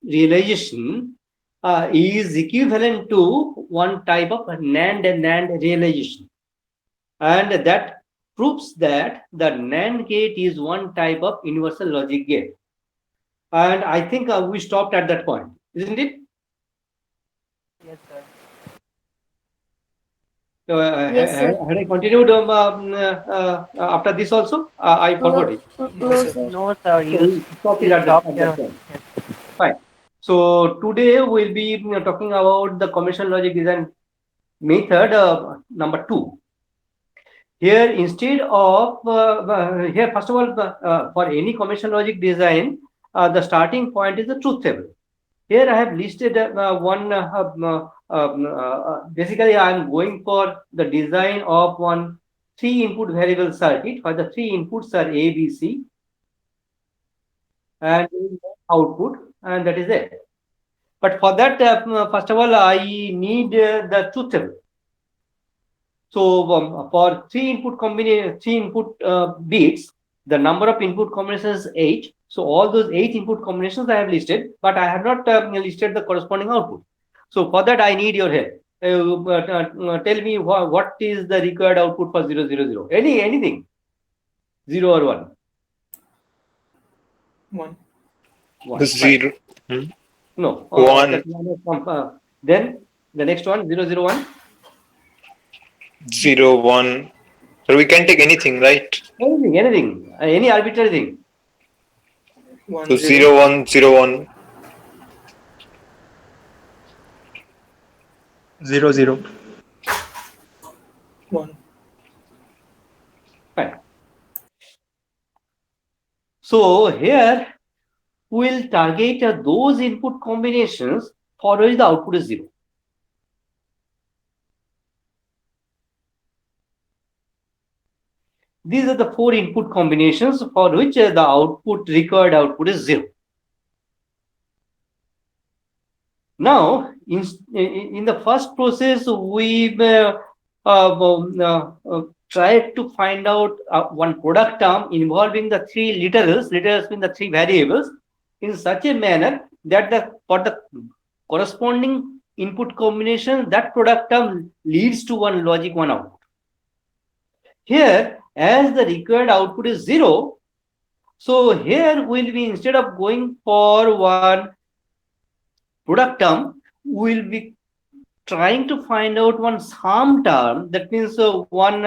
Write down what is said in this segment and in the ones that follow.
realization is equivalent to one type of NAND realization. And that proves that the NAND gate is one type of universal logic gate. And I think we stopped at that point, isn't it? Yes, sir. Yes, sir. Had I continued after this also? I No, forgot it. No, no, sir. sir. No, sir. So we stopped it You stopped at that here. point. Yes. Fine. So today we'll be talking about the conventional logic design method number 2. Here, instead of here, first of all, for any conventional logic design, the starting point is the truth table. Here, I have listed one. Basically, I am going for the design of one three-input variable circuit, where the three inputs are A, B, C, and output, and that is it. But for that, first of all, I need the truth table. So for three input bits, the number of input combinations is 8. So all those 8 input combinations I have listed, but I have not listed the corresponding output. So for that I need your help. Tell me what is the required output for 000? Anything 0 or 1? 1. 1. Fine. Zero. Hmm? No. One, Then the next one 001. 0, 1. So we can take anything, right? Anything. Any arbitrary thing. 1, So 0. 0, 1, 0, 1. 0, 0. 1. Fine. So here we'll target those input combinations for which the output is 0. These are the 4 input combinations for which the required output is 0. Now, in the first process, we tried to find out one product term involving the 3 literals mean the 3 variables, in such a manner that for the corresponding input combination, that product term leads to one logic 1 output. Here, as the required output is 0, so here we'll be, instead of going for one product term, we'll be trying to find out one sum term. That means one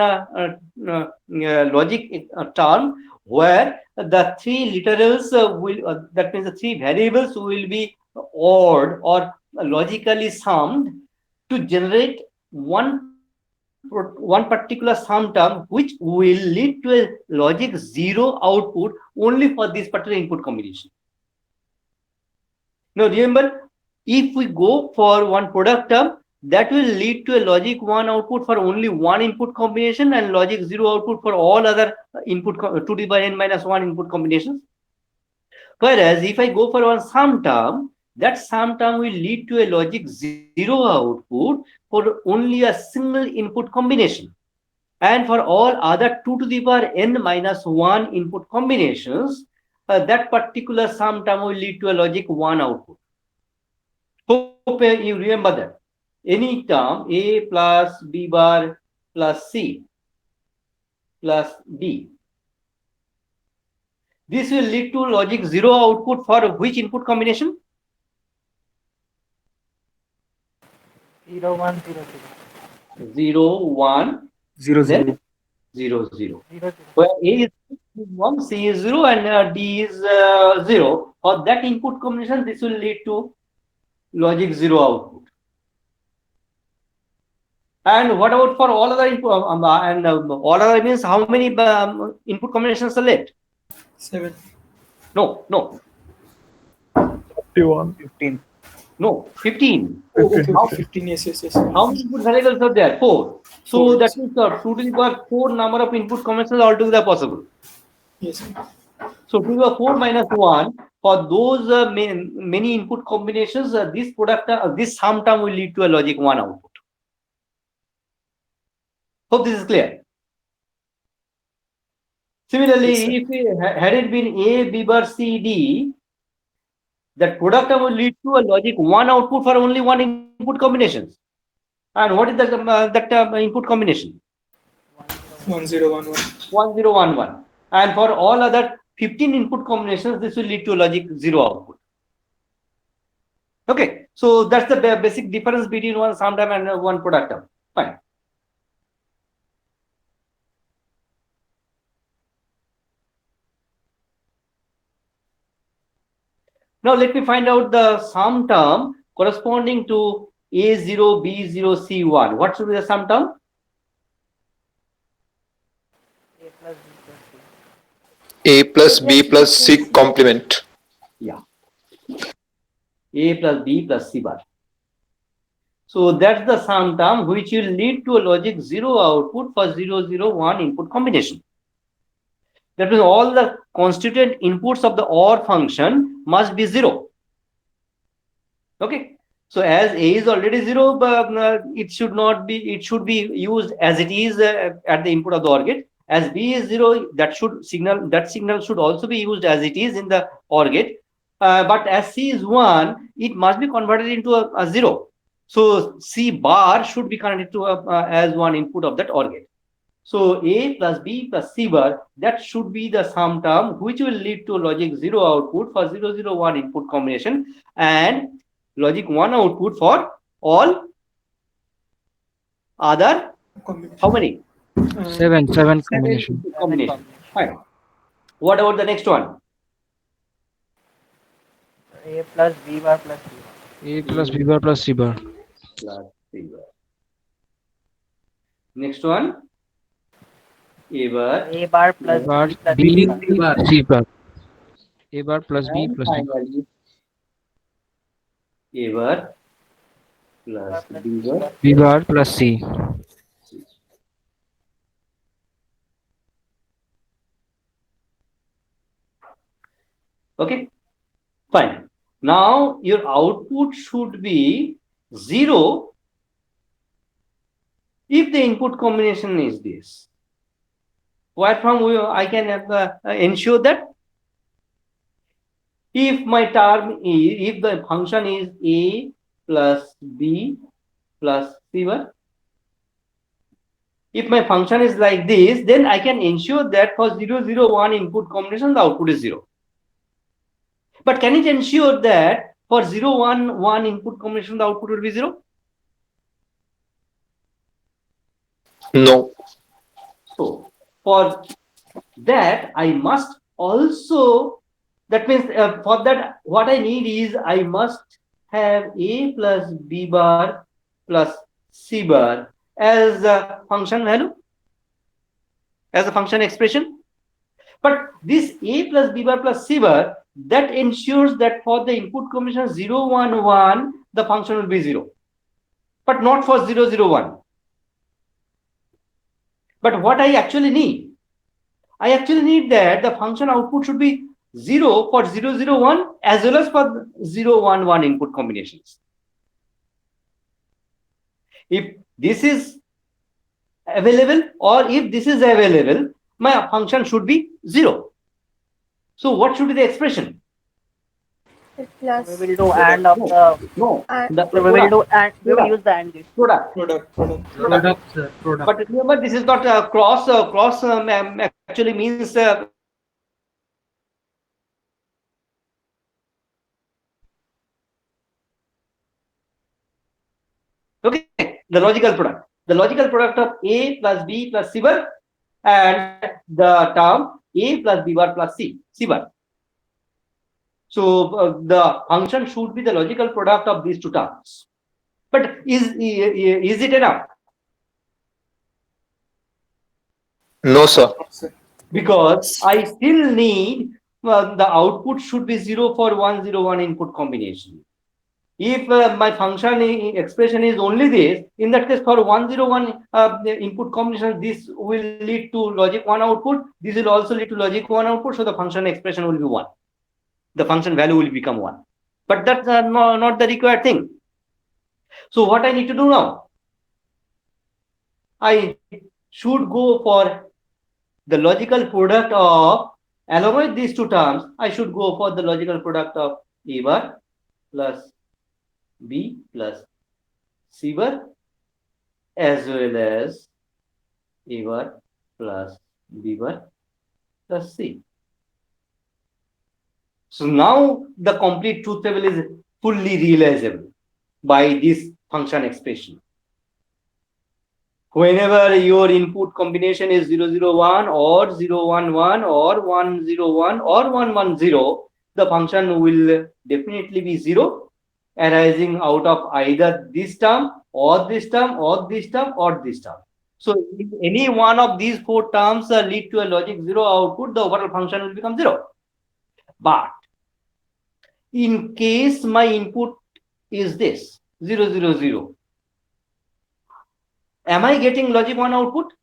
logic term where the 3 literals that means the 3 variables will be odd or logically summed to generate one particular sum term which will lead to a logic 0 output only for this particular input combination. Now remember, if we go for one product term, that will lead to a logic 1 output for only one input combination and logic 0 output for all other input 2 to the power n minus 1 input combinations. Whereas if I go for one sum term, that sum term will lead to a logic 0 output for only a single input combination. And for all other 2 to the power n minus 1 input combinations, that particular sum term will lead to a logic 1 output. Hope you remember that. Any term A plus B bar plus C plus D. This will lead to logic 0 output for which input combination? 0, 1, 0, 0, 1, 0, then 0. 0, 0. 0. Where A is 1, C is 0, and D is 0. For that input combination, this will lead to logic 0 output. And what about for all other input? All other means how many input combinations are left? 7. No. 51. 15. No, 15. Okay. How, 15, yes. how many input variables are there? 4. So 4, that yes. means 2 to the power 4 number of input combinations altogether possible. Yes. So 2 to the power 4 minus 1, for those many input combinations, this this sum term will lead to a logic 1 output. Hope this is clear. Similarly, Yes, if had it been A, B bar, C, D, That product term will lead to a logic 1 output for only one input combinations. And what is that input combination? 1011. 1011. 1011. And for all other 15 input combinations, this will lead to logic 0 output. Okay, so that's the basic difference between one sum term and one product term. Fine. Now let me find out the sum term corresponding to A0, B0, C1. What should be the sum term? A plus B plus C. A plus B plus C complement. Yeah. A plus B plus C bar. So that's the sum term which will lead to a logic 0 output for 001 input combination. That means all the constituent inputs of the OR function must be 0. Okay. So as A is already 0, but it should not be, it should be used as it is at the input of the OR gate. As B is 0, that signal should also be used as it is in the OR gate. But as C is 1, it must be converted into a 0. So C bar should be connected to as one input of that OR gate. So A plus B plus C bar, that should be the sum term which will lead to logic 0 output for 001 input combination and logic 1 output for all other, how many? Seven Seven combination. input combination. Fine. What about the next one? A plus B bar plus C bar. A plus B bar plus C bar. Plus C bar. Next one. A bar. A bar plus Bar B plus B C bar. C bar. A bar plus B And plus C bar. finally, A bar plus B bar. B bar plus C. Okay, fine. Now your output should be 0 if the input combination is this. Where from I can ensure that? If my term is, if the function is A plus B plus C bar, if my function is like this, then I can ensure that for 001 input combination, the output is 0. But can it ensure that for 011 input combination, the output will be 0? No. So for that, I must also, that means for that, what I need is I must have A plus B bar plus C bar as a function value, as a function expression. But this A plus B bar plus C bar, that ensures that for the input combination 011, the function will be 0, but not for 001. But what I actually need, I actually need that the function output should be 0 for 001 as well as for 011 input combinations. If this is available or if this is available, my function should be 0. So what should be the expression? We will do AND of the. No, the We will do AND. We will use the AND gate. product. Product. But remember, this is not a cross. Cross actually means okay, the logical product. The logical product of A plus B plus C bar and the term A plus B bar plus C bar. So the function should be the logical product of these two terms. But is it enough? No, sir. Because I still need the output should be 0 for 101 input combination. If my function expression is only this, in that case for 101 input combination, this will lead to logic 1 output. This will also lead to logic 1 output. So the function expression will be 1. The function value will become 1. But that's not the required thing. So what I need to do now? I should go for the logical product of, along with these two terms, I should go for the logical product of A bar plus B plus C bar as well as A bar plus B bar plus C. So now the complete truth table is fully realizable by this function expression. Whenever your input combination is 001 or 011 or 101 or 110, the function will definitely be 0, arising out of either this term or this term or this term or this term. So if any one of these four terms lead to a logic 0 output, the overall function will become 0. But in case my input is this 000, am I getting logic 1 output?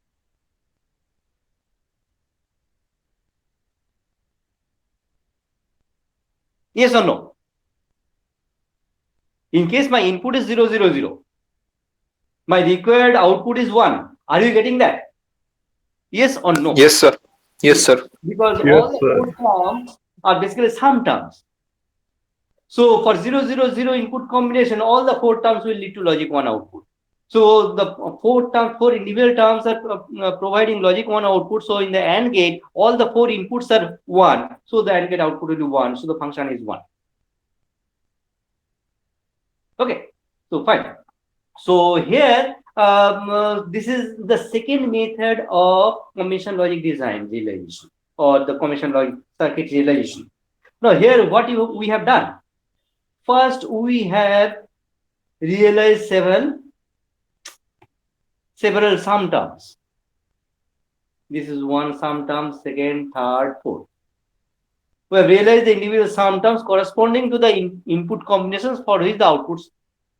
Yes or no? In case my input is 000, my required output is 1. Are you getting that? Yes or no? Yes, sir. Yes, sir. Because Yes, all the sir. four terms are basically sum terms. So for 000 input combination, all the four terms will lead to logic 1 output. So the four individual terms are providing logic 1 output. So in the AND gate, all the four inputs are 1. So the AND gate output will be 1. So the function is 1. Okay. So fine. So here, this is the second method of combination logic design realization or the combination logic circuit realization. Now here, what we have done? First, we have realized several sum terms. This is one sum term, second, third, fourth. We have realized the individual sum terms corresponding to the input combinations for which the outputs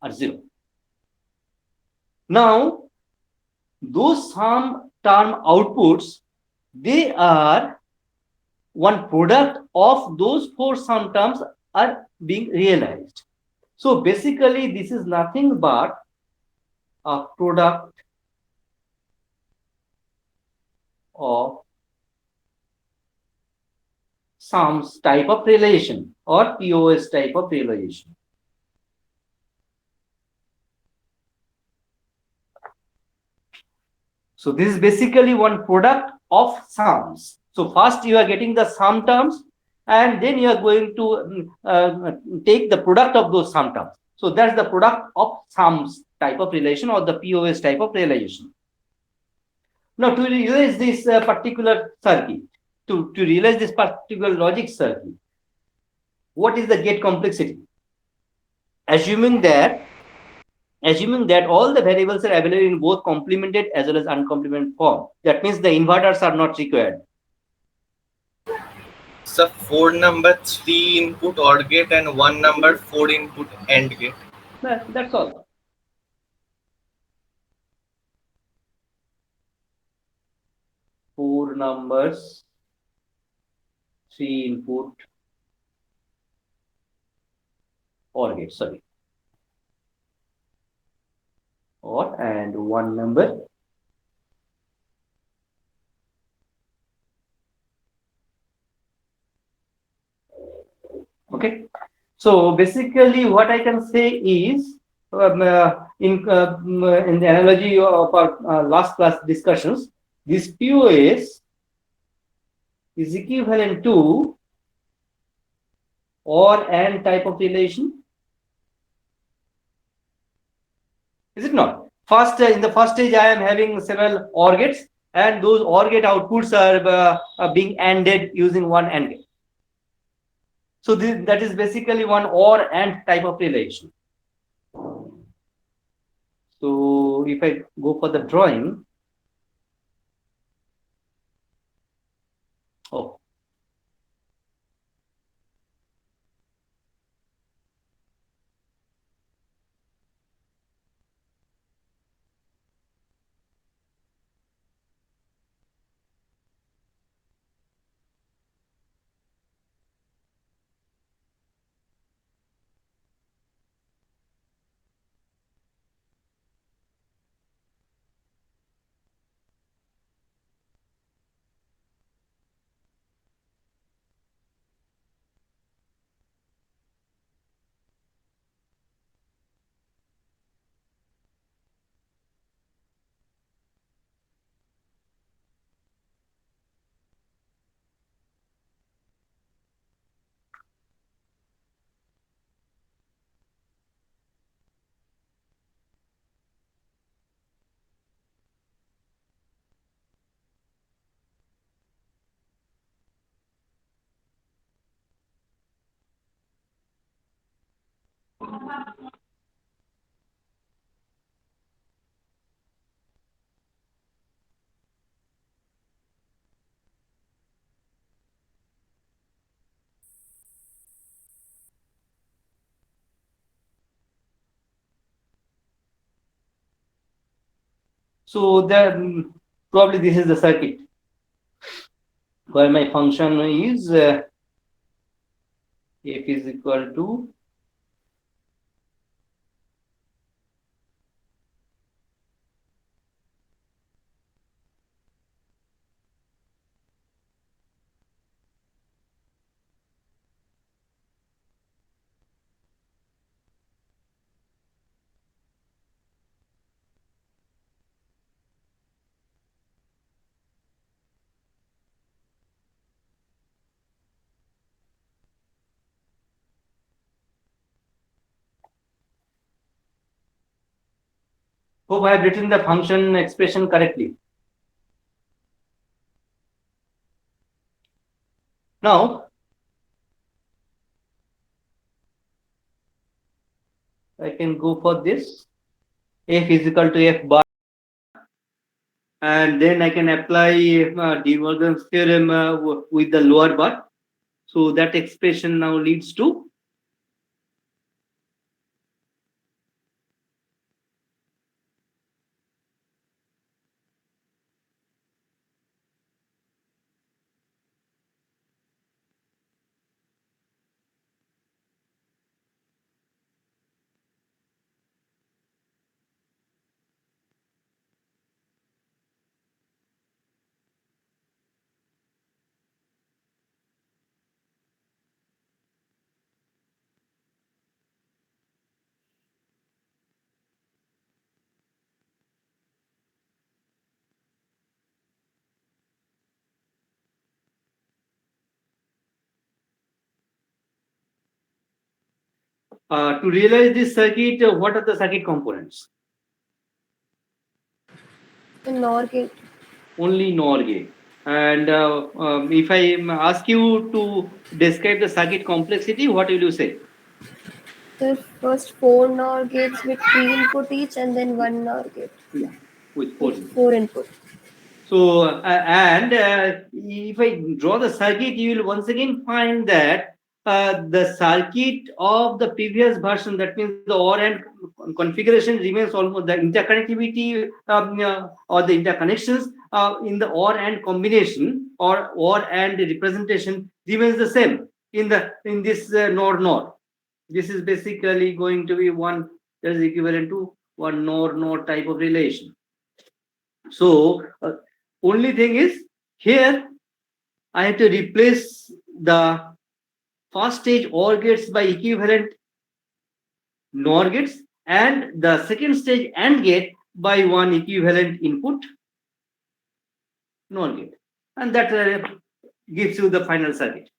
are 0. Now, those sum term outputs, they are one product of those four sum terms are being realized. So basically, this is nothing but a product of sums type of realization or POS type of realization. So this is basically one product of sums. So first you are getting the sum terms and then you are going to take the product of those sum terms. So that's the product of sums type of relation or the POS type of realization. Now to realize this particular circuit, to realize this particular logic circuit, what is the gate complexity? Assuming that all the variables are available in both complemented as well as uncomplemented form. That means the inverters are not required. So 4 number 3 input OR gate and 1 number 4 input AND gate. That's all. Four numbers, 3 input OR gate, sorry. OR and one number. Okay. So basically what I can say is in the analogy of our last class discussions, this POS is equivalent to OR AND type of relation. Is it not? First, in the first stage, I am having several OR gates, and those OR gate outputs are being ANDed using one AND gate. So that is basically one OR AND type of relation. So if I go for the drawing, oh, So then probably this is the circuit where my function is f is equal to hope I have written the function expression correctly. Now I can go for this f is equal to f bar, and then I can apply De Morgan's theorem with the lower bar. So that expression now leads to to realize this circuit, what are the circuit components? The NOR gate. Only NOR gate. And if I ask you to describe the circuit complexity, what will you say? The first 4 NOR gates with 3 input each, and then 1 NOR gate Yeah, with 4 with 4 input. So, if I draw the circuit, you will once again find that the circuit of the previous version, that means the OR and configuration remains almost the interconnectivity or the interconnections in the OR and combination or OR and representation remains the same in this NOR. This is basically going to be one that is equivalent to one NOR type of relation. So only thing is here I have to replace the first stage OR gates by equivalent NOR gates and the second stage AND gate by one equivalent input NOR gate, and that gives you the final circuit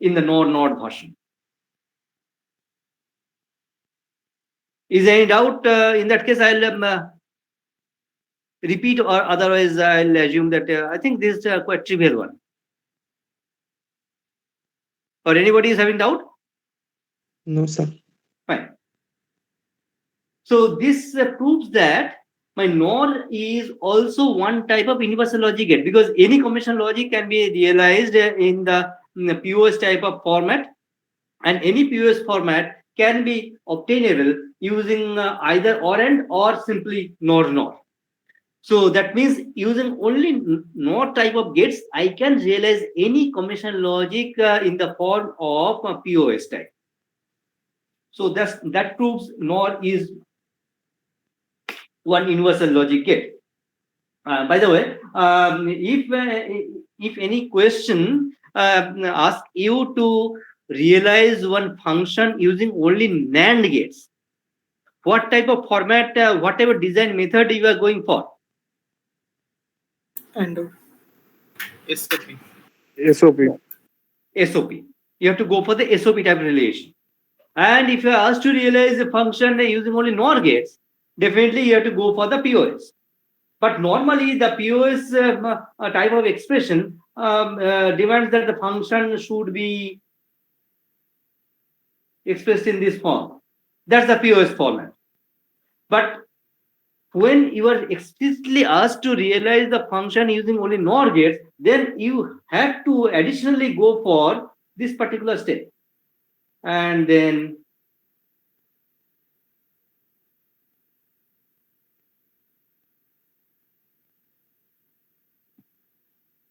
in the NOR version. Is there any doubt? In that case, I'll repeat, or otherwise I'll assume that I think this is a quite trivial one. Or anybody is having doubt? No, sir. Fine. So this proves that my NOR is also one type of universal logic gate, because any combination logic can be realized in the POS type of format, and any POS format can be obtainable using either OR AND or simply NOR. So that means using only NOR type of gates, I can realize any combination logic in the form of POS type. So that proves NOR is one universal logic gate. By the way, if any question ask you to realize one function using only NAND gates, what type of format, whatever design method you are going for? And SOP. SOP. SOP. You have to go for the SOP type relation. And if you are asked to realize a function using only NOR gates, definitely you have to go for the POS. But normally the POS type of expression demands that the function should be expressed in this form. That's the POS format. But when you are explicitly asked to realize the function using only NOR gates, then you have to additionally go for this particular step. And then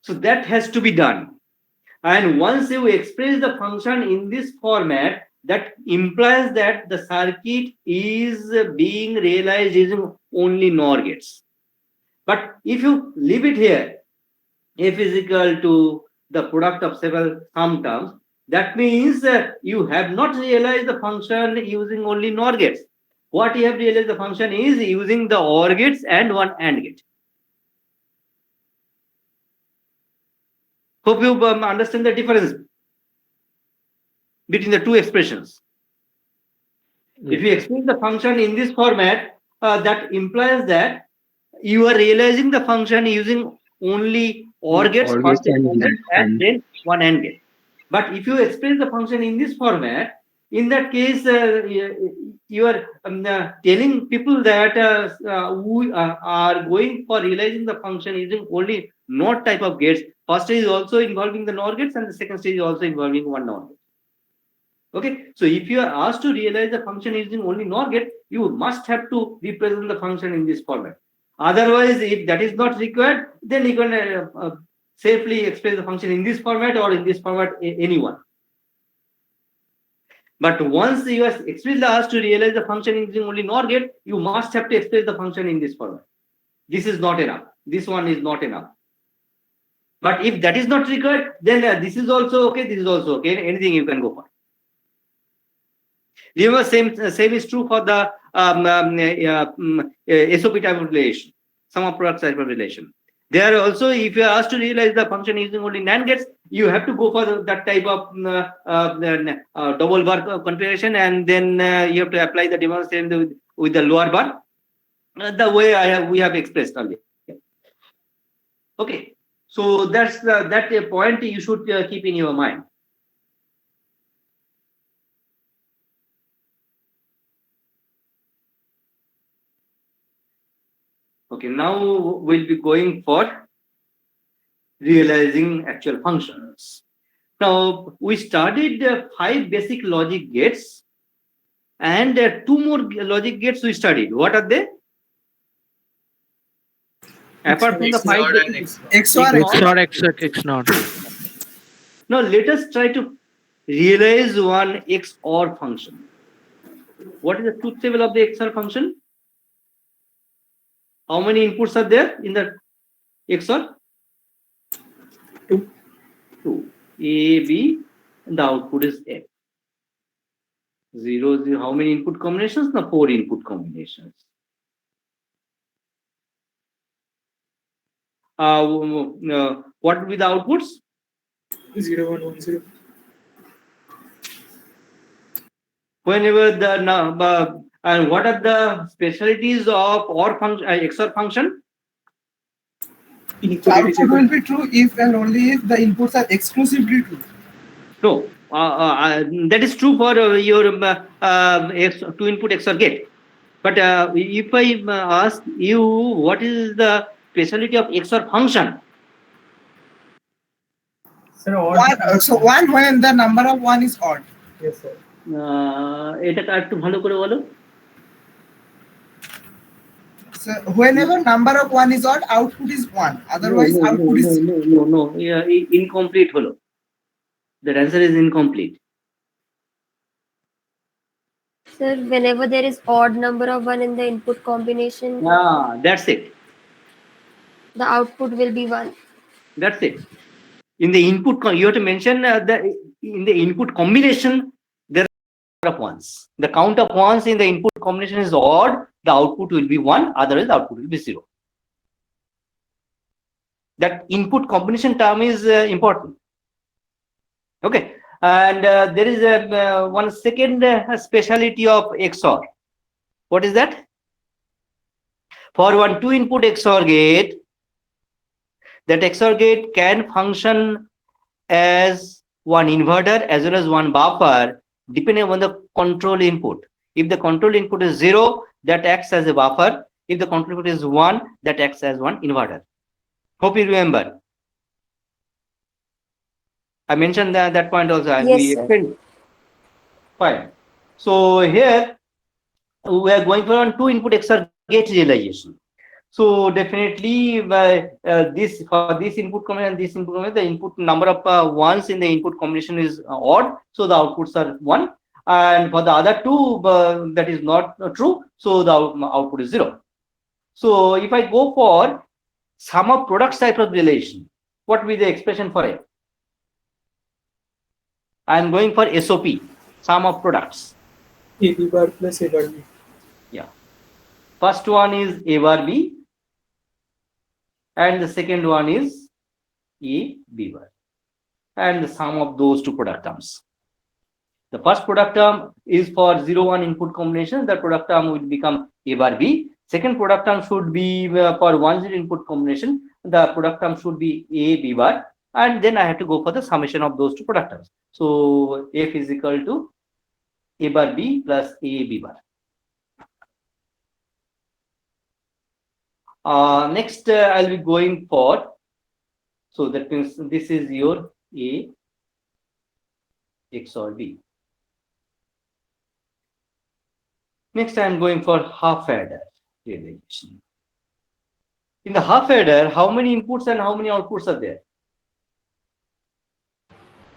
So that has to be done. And once you express the function in this format, that implies that the circuit is being realized using only NOR gates. But if you leave it here, f is equal to the product of several sum terms, that means you have not realized the function using only NOR gates. What you have realized the function is using the OR gates and one AND gate. Hope you understand the difference between the two expressions. If you express the function in this format, that implies that you are realizing the function using only OR gates, OR first gates and then one AND gate. But if you express the function in this format, in that case, you are telling people that who are going for realizing the function using only NOR type of gates. First stage is also involving the NOR gates, and the second stage is also involving one NOR gate. Okay, so if you are asked to realize the function using only NOR gate, you must have to represent the function in this format. Otherwise, if that is not required, then you can safely express the function in this format or in this format, anyone. But once you are explicitly asked to realize the function using only NOR gate, you must have to express the function in this format. This is not enough. This one is not enough. But if that is not required, then this is also okay. This is also okay. Anything you can go for. Remember, same is true for the SOP type of relation, sum of products type of relation. There also, if you are asked to realize the function using only NAND gates, you have to go for that type of double bar configuration, and then you have to apply the demonstration with the lower bar, the way we have expressed earlier. Okay, so that's that point you should keep in your mind. Okay, now we'll be going for realizing actual functions. Now, we started 5 basic logic gates, and 2 more logic gates we studied. What are they? Apart from the 5 XOR and XOR, XOR. Now, let us try to realize one XOR function. What is the truth table of the XOR function? How many inputs are there in the XOR? 2. A, B, and the output is F. 0, 0. How many input combinations? No, 4 input combinations. What will be the outputs? 0, 1, 1, 0. Whenever the and what are the specialties of OR function, XOR function? Output will be true if and only if the inputs are exclusively true. No, that is true for your 2 input XOR gate. But if I ask you what is the specialty of XOR function? Sir, odd. So one when the number of 1 is odd. Yes, sir. এটা একটু ভালো করে বলো। So whenever number of 1 is odd, output is 1. Otherwise, output is no. Incomplete holo. The answer is incomplete. Sir, whenever there is odd number of 1 in the input combination, That's it. the output will be 1. That's it. In the input, you have to mention that in the input combination, there are of ones. The count of ones in the input combination is odd, the output will be 1, otherwise the output will be 0. That input combination term is important. Okay, and there is one second speciality of XOR. What is that? For one 2 input XOR gate, that XOR gate can function as one inverter as well as one buffer depending on the control input. If the control input is 0, that acts as a buffer. If the control input is 1, that acts as one inverter. Hope you remember. I mentioned that point also. Yes, We sir. explained. Fine. So here we are going for one 2 input XOR gate realization. So definitely this for this input combination and this input combination, the input number of ones in the input combination is odd, so the outputs are 1. And for the other two, that is not true, so the output is 0. So if I go for sum of products type of relation, what will be the expression for it? I am going for SOP, sum of products. A B bar plus A bar B. Yeah. First one is A bar B, and the second one is A B bar, and the sum of those two product terms. The first product term is for 0, 1 input combination. The product term will become A bar B. Second product term should be for 1, 0 input combination. The product term should be A B bar. And then I have to go for the summation of those two product terms. So F is equal to A bar B plus A B bar. Next, I'll be going for, so that means this is your A XOR B. Next, I am going for half adder realization. In the half adder, how many inputs and how many outputs are there?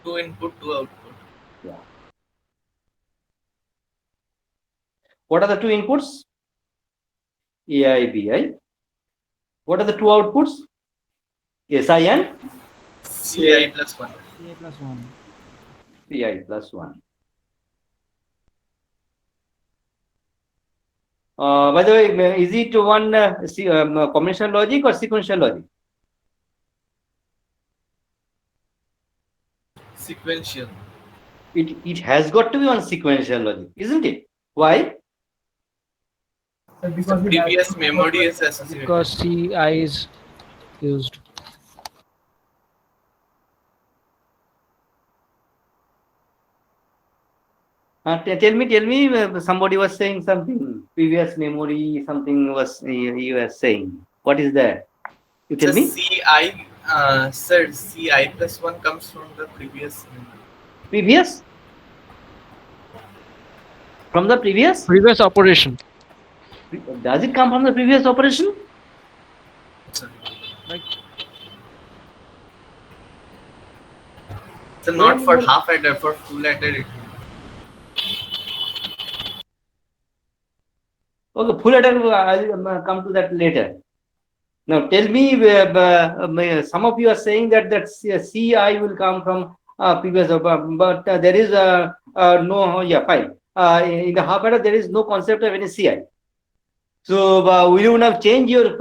2 input, 2 output. Yeah. What are the two inputs? AI, BI. What are the two outputs? SI and CI plus 1. CA plus 1. PI plus 1. By the way, is it one combinational logic or sequential logic? Sequential. It has got to be on sequential logic, isn't it? Why? Because we Previous have- memory is associated. Because CI is used. Tell me, somebody was saying something. Previous memory, something was you were saying. What is that? You tell So me. CI, sir, CI plus 1 comes from the previous memory. Previous? From the previous? Previous operation. Does it come from the previous operation? Sir. Like So not for half adder, for full adder it will. Okay, full adder, I'll come to that later. Now tell me, some of you are saying that CI will come from previous, but there is no, yeah, fine. In the half adder, there is no concept of any CI. So will you now change your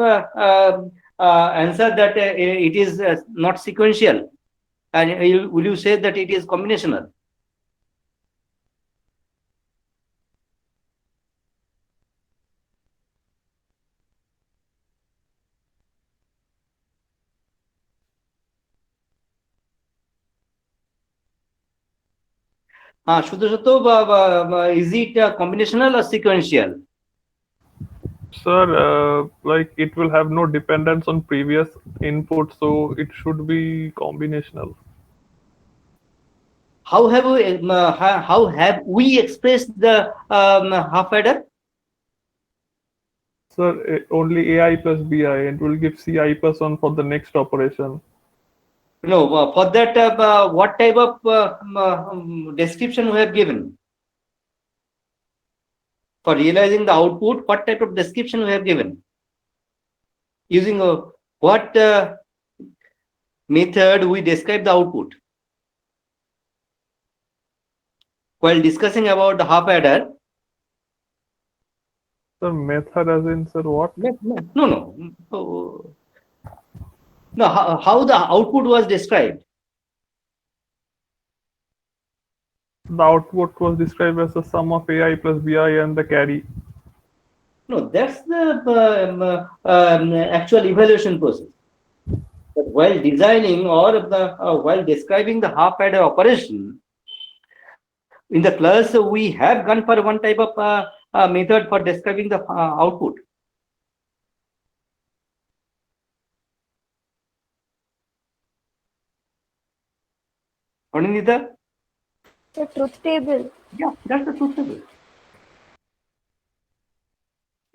answer that it is not sequential, and will you say that it is combinational? Is it combinational or sequential? Sir, like it will have no dependence on previous input, so it should be combinational. How have we expressed the half adder? Sir, only AI plus BI, and will give CI plus 1 for the next operation. No, for that, what type of description we have given? For realizing the output, what type of description we have given? Using what method we describe the output? While discussing about the half adder, Sir, method as in, sir, what? no. No, how the output was described? The output was described as the sum of AI plus BI and the carry. No, that's the actual evaluation process. But while designing or while describing the half adder operation, in the class we have gone for one type of method for describing the output. Anindita? The truth table. Yeah, that's the truth table.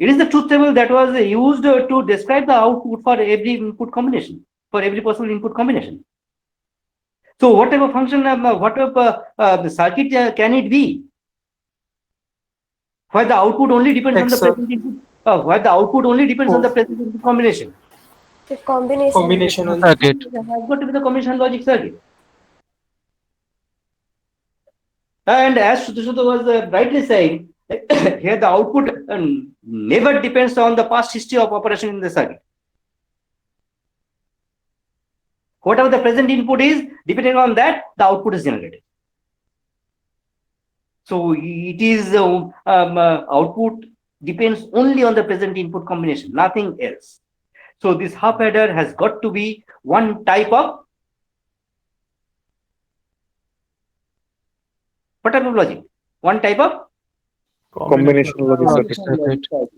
It is the truth table that was used to describe the output for every input combination, for every possible input combination. So what type of function, what type of the circuit can it be? Where the output only depends on the XOR. present input, where the output only depends on the present input combination. The combination. Combination only. Circuit. It has got to be the combination logic circuit. And as Sudhasudha was rightly saying, here the output never depends on the past history of operation in the circuit. Whatever the present input is, depending on that, the output is generated. So it is output depends only on the present input combination, nothing else. So this half adder has got to be one type of, what type of logic? One type of Combination logic circuit. Circuit.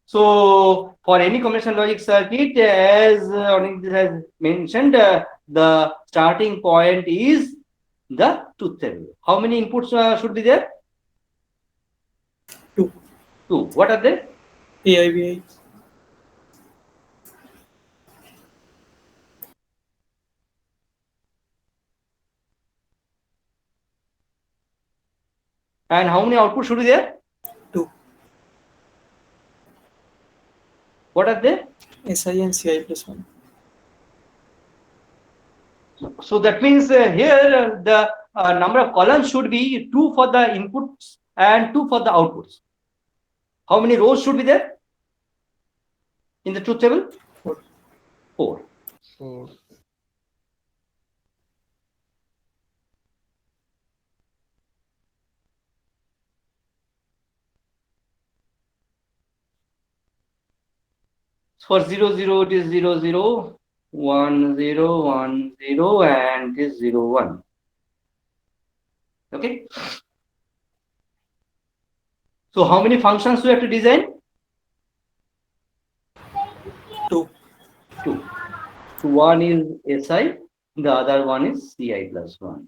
So for any combination logic circuit, as Anindya has mentioned, the starting point is the truth table. How many inputs should be there? Two. Two. What are they? AIBI. And how many outputs should be there? Two. What are they? SI and CI plus 1. So that means here the number of columns should be 2 for the inputs and 2 for the outputs. How many rows should be there in the truth table? 4. 4. For 0, 0, it is 0, 0, 1, 0, 1, 0, and it is 0, 1. Okay. So how many functions do you have to design? 2. 2. So one is SI, the other one is CI plus 1.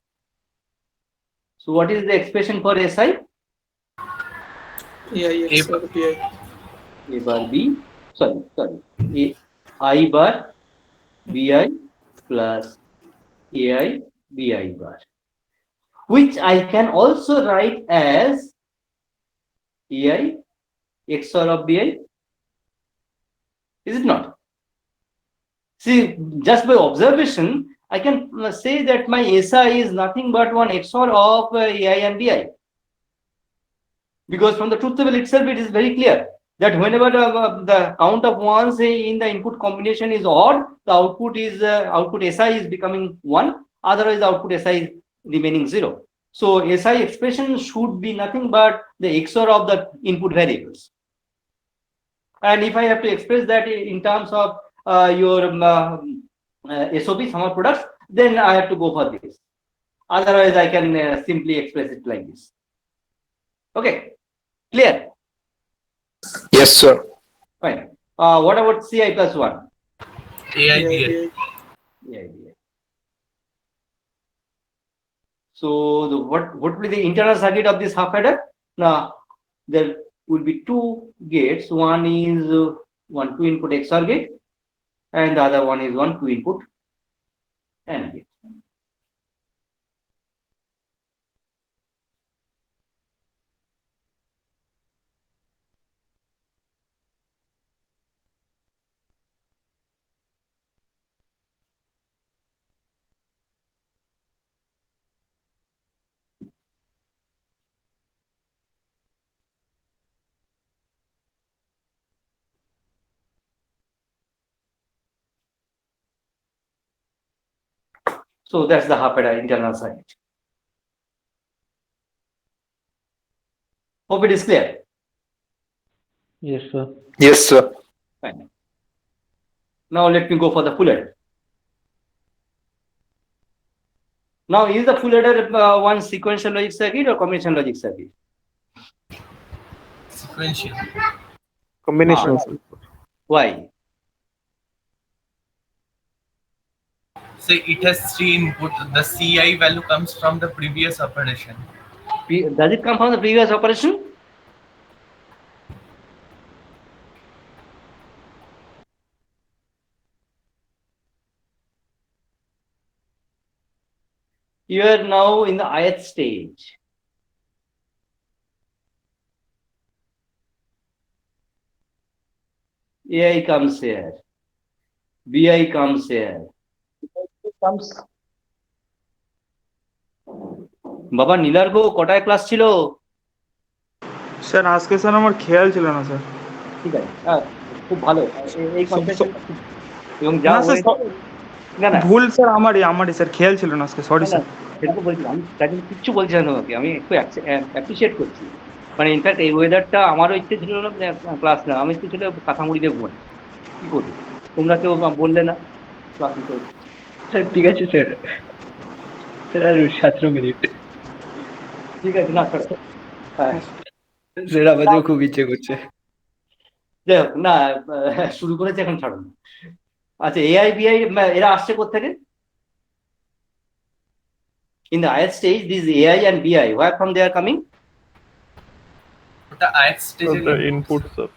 So what is the expression for SI? AI XOR PI. A bar B, sorry, I bar BI plus AI BI bar, which I can also write as AI XOR of BI. Is it not? See, just by observation, I can say that my SI is nothing but one XOR of AI and BI. Because from the truth table itself, it is very clear that whenever the count of ones in the input combination is odd, the output is output SI is becoming 1, otherwise the output SI is remaining 0. So SI expression should be nothing but the XOR of the input variables. And if I have to express that in terms of your SOP, sum of products, then I have to go for this. Otherwise, I can simply express it like this. Okay, clear? Yes, sir. Fine. What about CI plus 1? AIBI. Yeah. So what will be the internal circuit of this half adder? Now there will be 2 gates. One is one 2 input XOR gate, and the other one is one 2 input AND gate. So that's the half adder internal circuit. Hope it is clear. Yes, sir. Yes, sir. Fine. Now let me go for the full adder. Now is the full adder one sequential logic circuit or combination logic circuit? Sequential. Combination. Why? Say it has 3 input. The CI value comes from the previous operation. Does it come from the previous operation? You are now in the ith stage. AI comes here. BI comes here. Comes. বাবা নীলার গো কটায় class ছিল? Sir আজকে sir আমার খেয়াল ছিল না sir. ঠিক আছে, খুব ভালো এই কনসেপ্ট। এবং যা না স্যার, না না ভুল স্যার আমারই স্যার, খেয়াল ছিল না আজকে, সরি স্যার। সেটা তো বলছি, আমি তাকে কিচ্ছু বলছি না তোমাকে, আমি একটু অ্যাপ্রিসিয়েট করছি। মানে ইনফ্যাক্ট এই ওয়েদারটা আমারও ইচ্ছে ছিল না ক্লাস না, আমি ইচ্ছে ছিল কাঁথা মুড়ি দেখবো, কি করবো, তোমরা কেউ বললে না ক্লাস নিতে। স্যার ঠিক আছে স্যার, স্যার আর 17 মিনিট। ঠিক আছে, না হ্যাঁ স্যার আমাদেরও খুব ইচ্ছে করছে। যাই হোক, না শুরু করেছে এখন, ছাড়ুন। আচ্ছা, এআই বিআই এরা আসছে কোথেকে? In the ith stage, these AI and BI, where from they are coming? The ith stage The input, sir.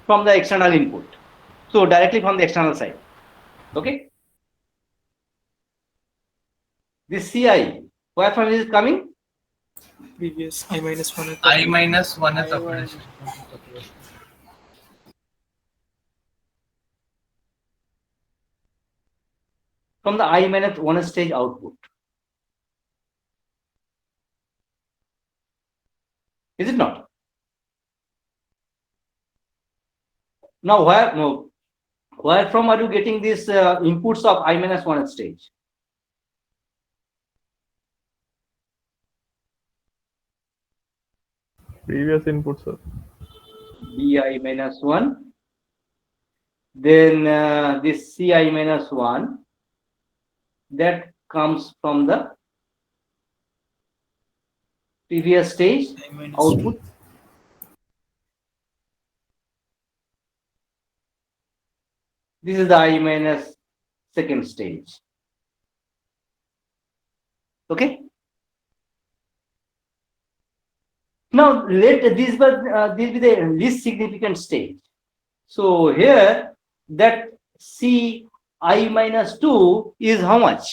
From the external input. So directly from the external side. Okay. This CI, where from is it coming? Previous I-1. I-1th operation. From the I-1 stage output. Is it not? Now, where from are you getting these inputs of I-1 stage? Previous input, sir. BI-1, then this CI-1, that comes from the previous stage output. This is the I-2 stage. Okay. Now let this be the least significant stage. So here that CI-2 is how much?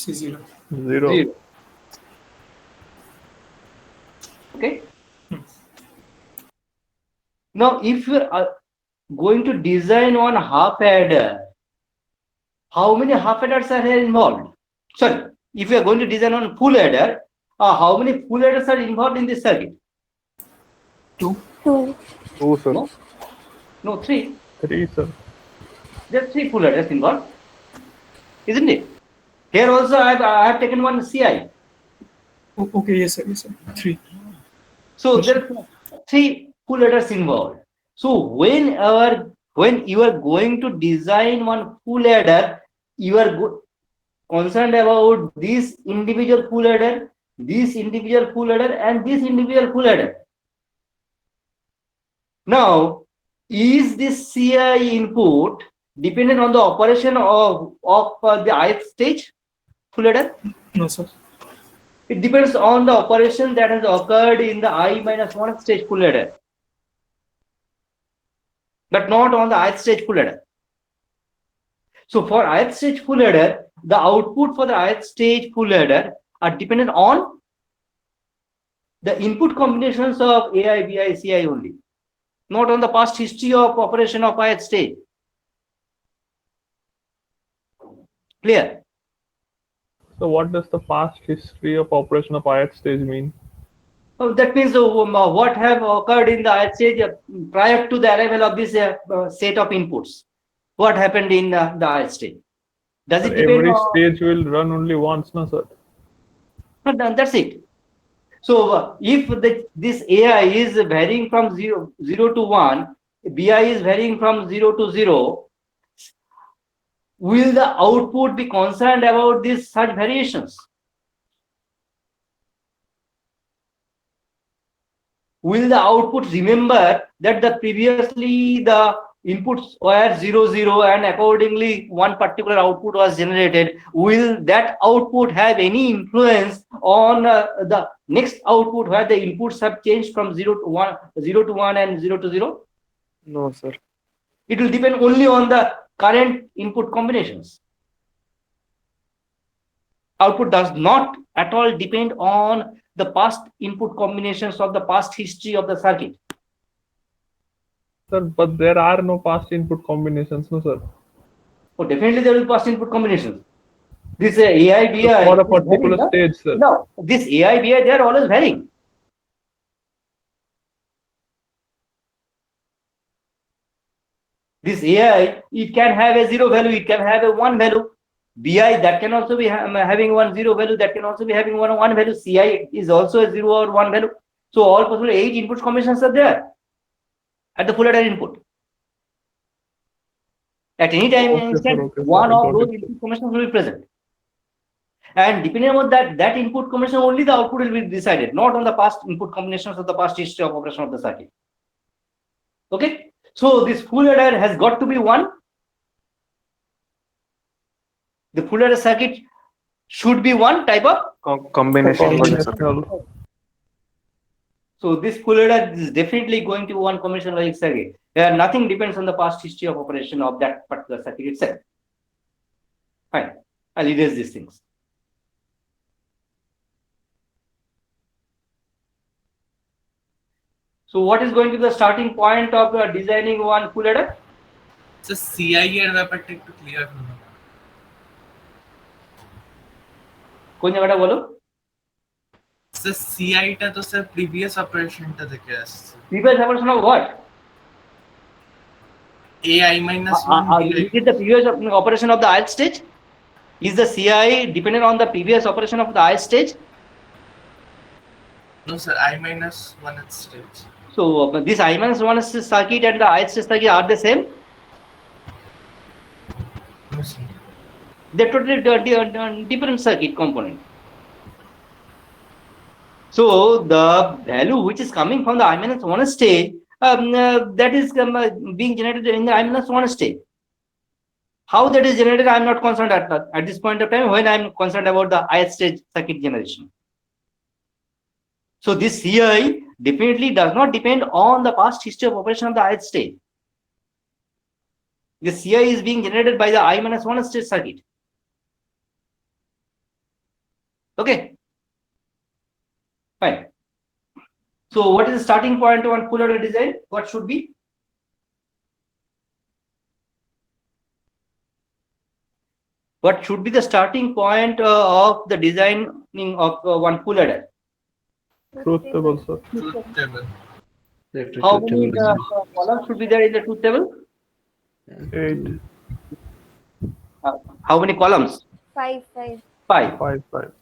C0. Zero. Okay. Now, if you are going to design one half adder, how many half adders are here involved? Sorry, if you are going to design one full adder, how many full adders are involved in this circuit? 2. Two, sir. No, 3. 3, sir. There are 3 full adders involved, isn't it? Here also I have taken one CI. Okay, yes sir, 3. So there are 3 full adders involved. So when you are going to design one full adder, you are concerned about this individual full adder, this individual full adder, and this individual full adder. Now, is this CI input dependent on the operation of the ith stage full adder? No sir. It depends on the operation that has occurred in the I-1 stage full adder, but not on the ith stage full adder. So for ith stage full adder, the output for the ith stage full adder are dependent on the input combinations of AI, BI, CI only, not on the past history of operation of ith stage. Clear? So what does the past history of operation of ith stage mean? That means what have occurred in the ith stage prior to the arrival of this set of inputs. What happened in the ith stage? Does it depend Every on... stage will run only once, no, sir? No, that's it. So if this AI is varying from 0 to 1, BI is varying from 0 to 0, will the output be concerned about these such variations? Will the output remember that previously the inputs were 0, 0 and accordingly one particular output was generated? Will that output have any influence on the next output where the inputs have changed from 0 to 1, 0 to 1 and 0 to 0? No sir. It will depend only on the current input combinations. output does not at all depend on the past input combinations of the past history of the circuit. Sir, but there are no past input combinations, no, sir. Oh, definitely there will be past input combinations. This AI, BI. For a particular stage, sir. No, this AI, BI, they are always varying. This AI, it can have a 0 value, it can have a 1 value. BI, that can also be having 1 0 value, that can also be having 1 value. CI is also a 0 or 1 value. So all possible 8 input combinations are there at the full adder input. At any time, one of those input combinations will be present. And depending on that input combination, only the output will be decided, not on the past input combinations of the past history of operation of the circuit. Okay. So this full adder has got to be 1. The full adder circuit should be 1 type of combination. So this full adder is definitely going to be 1 combination logic circuit. Nothing depends on the past history of operation of that particular circuit itself. Fine. I'll erase these things. So what is going to be the starting point of designing one full adder? So CI এর ব্যাপারটা একটু clear হলো। কোন জায়গাটা বলো? So CI টা তো sir previous অপারেশনটা থেকে আসছে। Previous operation of what? AI minus 1. Is it the previous operation of the ith stage? Is the CI dependent on the previous operation of the ith stage? No sir, I minus 1th stage. So this I minus 1 circuit and the ith stage circuit are the same? No sir. They're totally different circuit component. So the value which is coming from the I minus 1 stage, that is being generated in the I minus 1 stage. How that is generated, I am not concerned at this point of time when I am concerned about the ith stage circuit generation. So this CI definitely does not depend on the past history of operation of the ith stage. The CI is being generated by the I minus 1 stage circuit. Okay. Fine. So what is the starting point on full adder design? What should be? What should be the starting point of the designing of one full adder? Truth table, sir. Truth table. How many columns should be there in the truth table? 8. How many columns? 5. 5.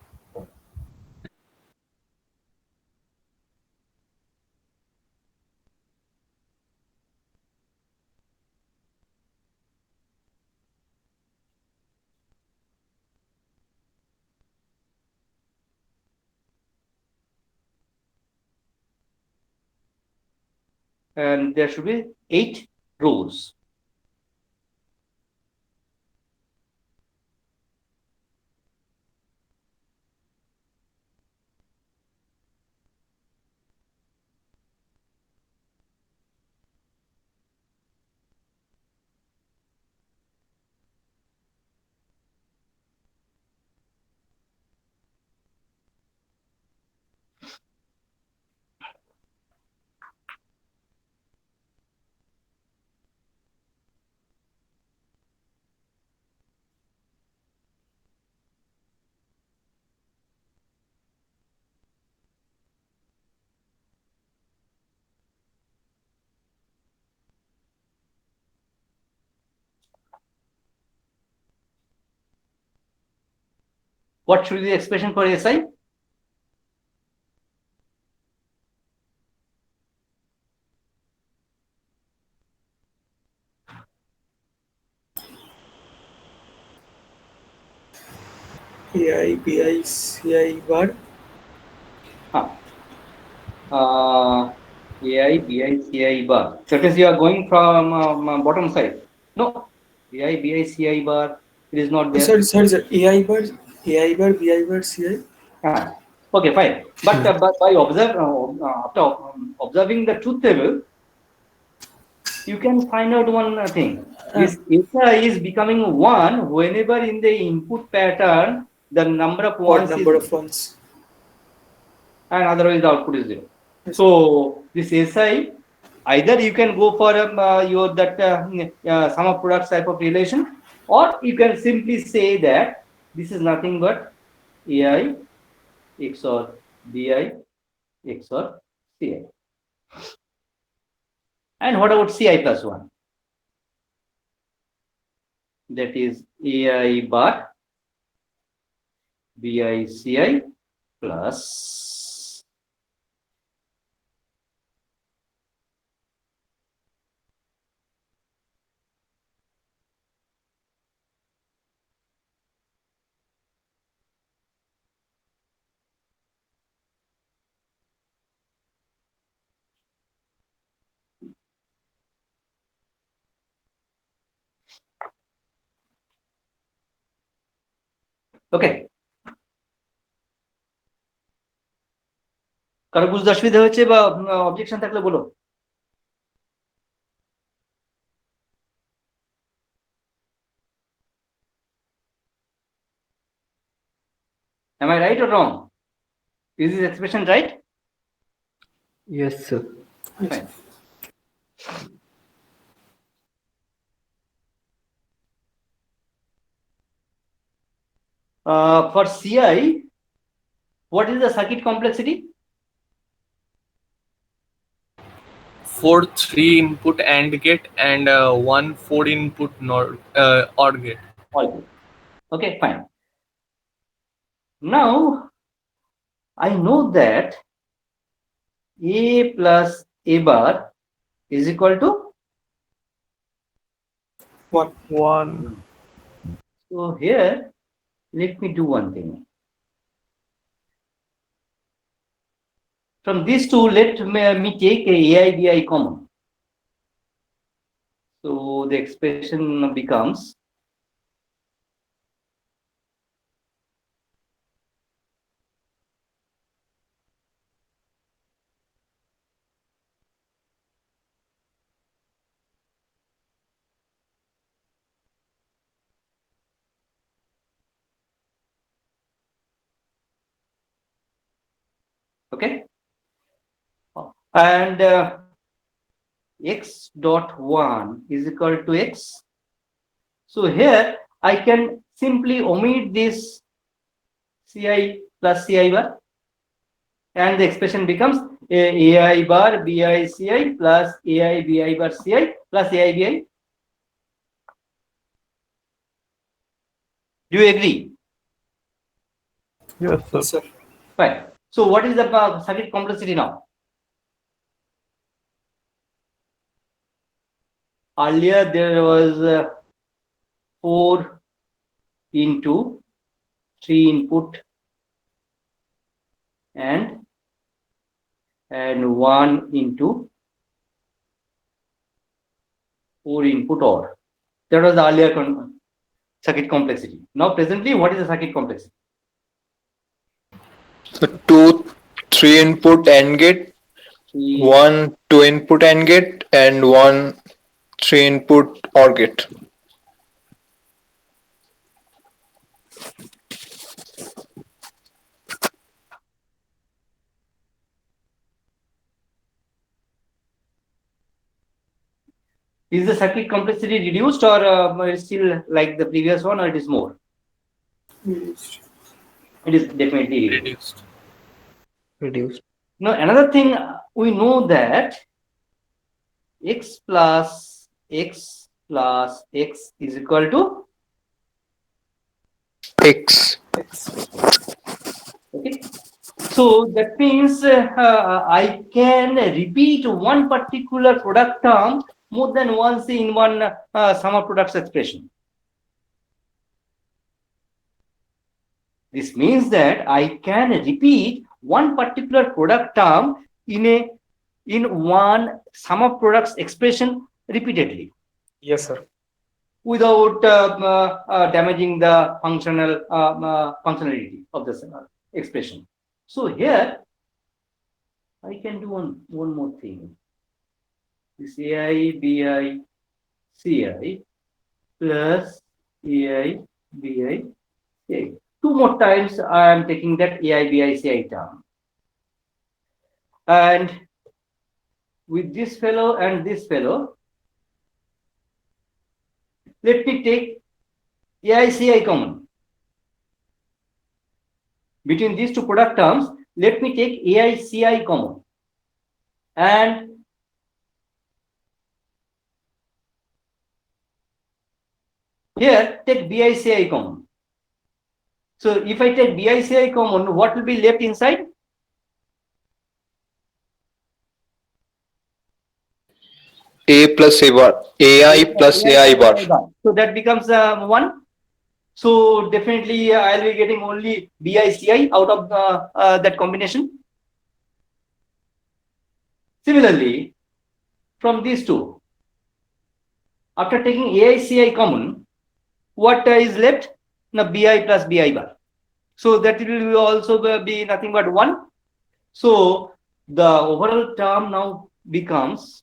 And there should be 8 rows. What should be the expression for SI? AI, BI, CI bar. AI, BI, CI bar. That means you are going from bottom side. No, AI, BI, CI bar. It is not there. Sorry. AI bar, BI bar, CI. Okay, fine. But by after observing the truth table, you can find out one thing. This SI is becoming 1 whenever in the input pattern the number of Odd ones number is, of ones. and otherwise the output is 0. Yes. So this SI, either you can go for your that sum of products type of relation, or you can simply say that this is nothing but AI XOR BI XOR CI. And what about CI plus 1? That is AI bar BI CI plus okay. কারো বুঝতে অসুবিধা হচ্ছে বা objection থাকলে বলো। Am I right or wrong? Is this expression right? Yes, sir. Fine. For CI, what is the circuit complexity? For 3 input AND gate and 1 4 input OR gate. All good. Okay, fine. Now I know that A plus A bar is equal to 1. 1. So here, let me do one thing. From these two, let me take a AI BI common. So the expression becomes okay, and x dot 1 is equal to x. So here I can simply omit this Ci plus Ci bar, and the expression becomes AI bar Bi Ci plus AI Bi bar Ci plus AI Bi. Do you agree? Yes, sir. Yes, sir. Fine. So what is the circuit complexity now? Earlier there was 4 into 3 input and 1 into 4 input OR. That was the earlier circuit complexity. Now presently, what is the circuit complexity? So 2 3 input AND gate, 1 2 input AND gate, and 1 3 input OR gate. Is the circuit complexity reduced, or is still like the previous one, or it is more? Reduced. It is definitely reduced. Reduced. Reduced. Now another thing, we know that x plus x plus x is equal to X. okay. So that means I can repeat one particular product term more than once in one sum of products expression. This means that I can repeat one particular product term in one sum of products expression repeatedly Yes, sir. without damaging the functionality of the expression. So here I can do one more thing. This AI BI CI plus AI BI CI. 2 more times I am taking that AIBICI term. And with this fellow and this fellow, let me take AICI common. Between these two product terms, let me take AICI common. And here, take BICI common. So if I take BICI common, what will be left inside? A plus A bar, AI plus AI bar. So that becomes 1. So definitely I'll be getting only BICI out of that combination. Similarly, from these two, after taking AICI common, what is left? Now BI plus BI bar. So that will also be nothing but 1. So the overall term now becomes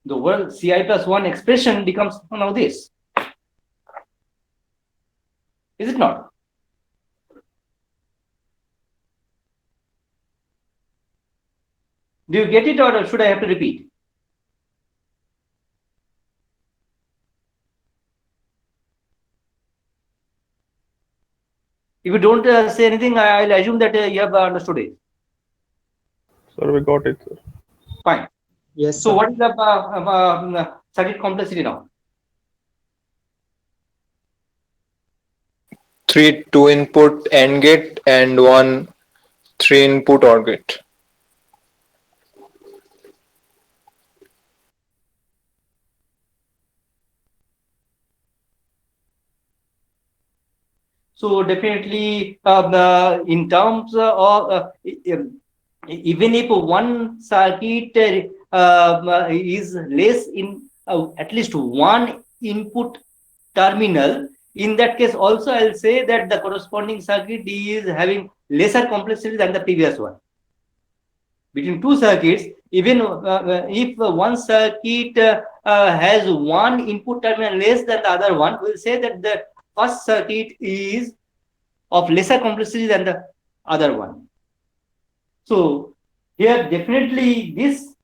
the word Ci plus 1 expression becomes now this. Is it not? Do you get it, or should I have to repeat? If you don't say anything, I'll assume that you have understood it. Sir, we got it, sir. Fine. Yes, So sir. what is the circuit complexity now? 3 2-input AND gate and 1 3-input OR gate. So definitely in terms of even if one circuit is less in at least one input terminal, in that case also I'll say that the corresponding circuit is having lesser complexity than the previous one. Between two circuits, even if one circuit has one input terminal less than the other one, we'll say that the first circuit is of lesser complexity than the other one. So here definitely this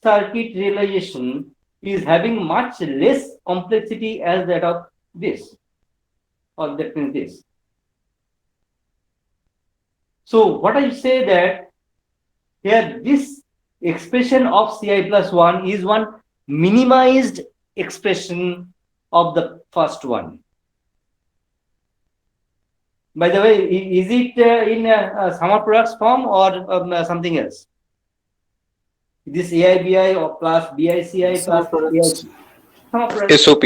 circuit realization is having much less complexity as that of this, or that means this. So what I say that here this expression of Ci plus 1 is one minimized expression of the first one. By the way, is it in a sum of products form or something else? This AIBI or plus BICI Sum plus of products. sum of products. SOP.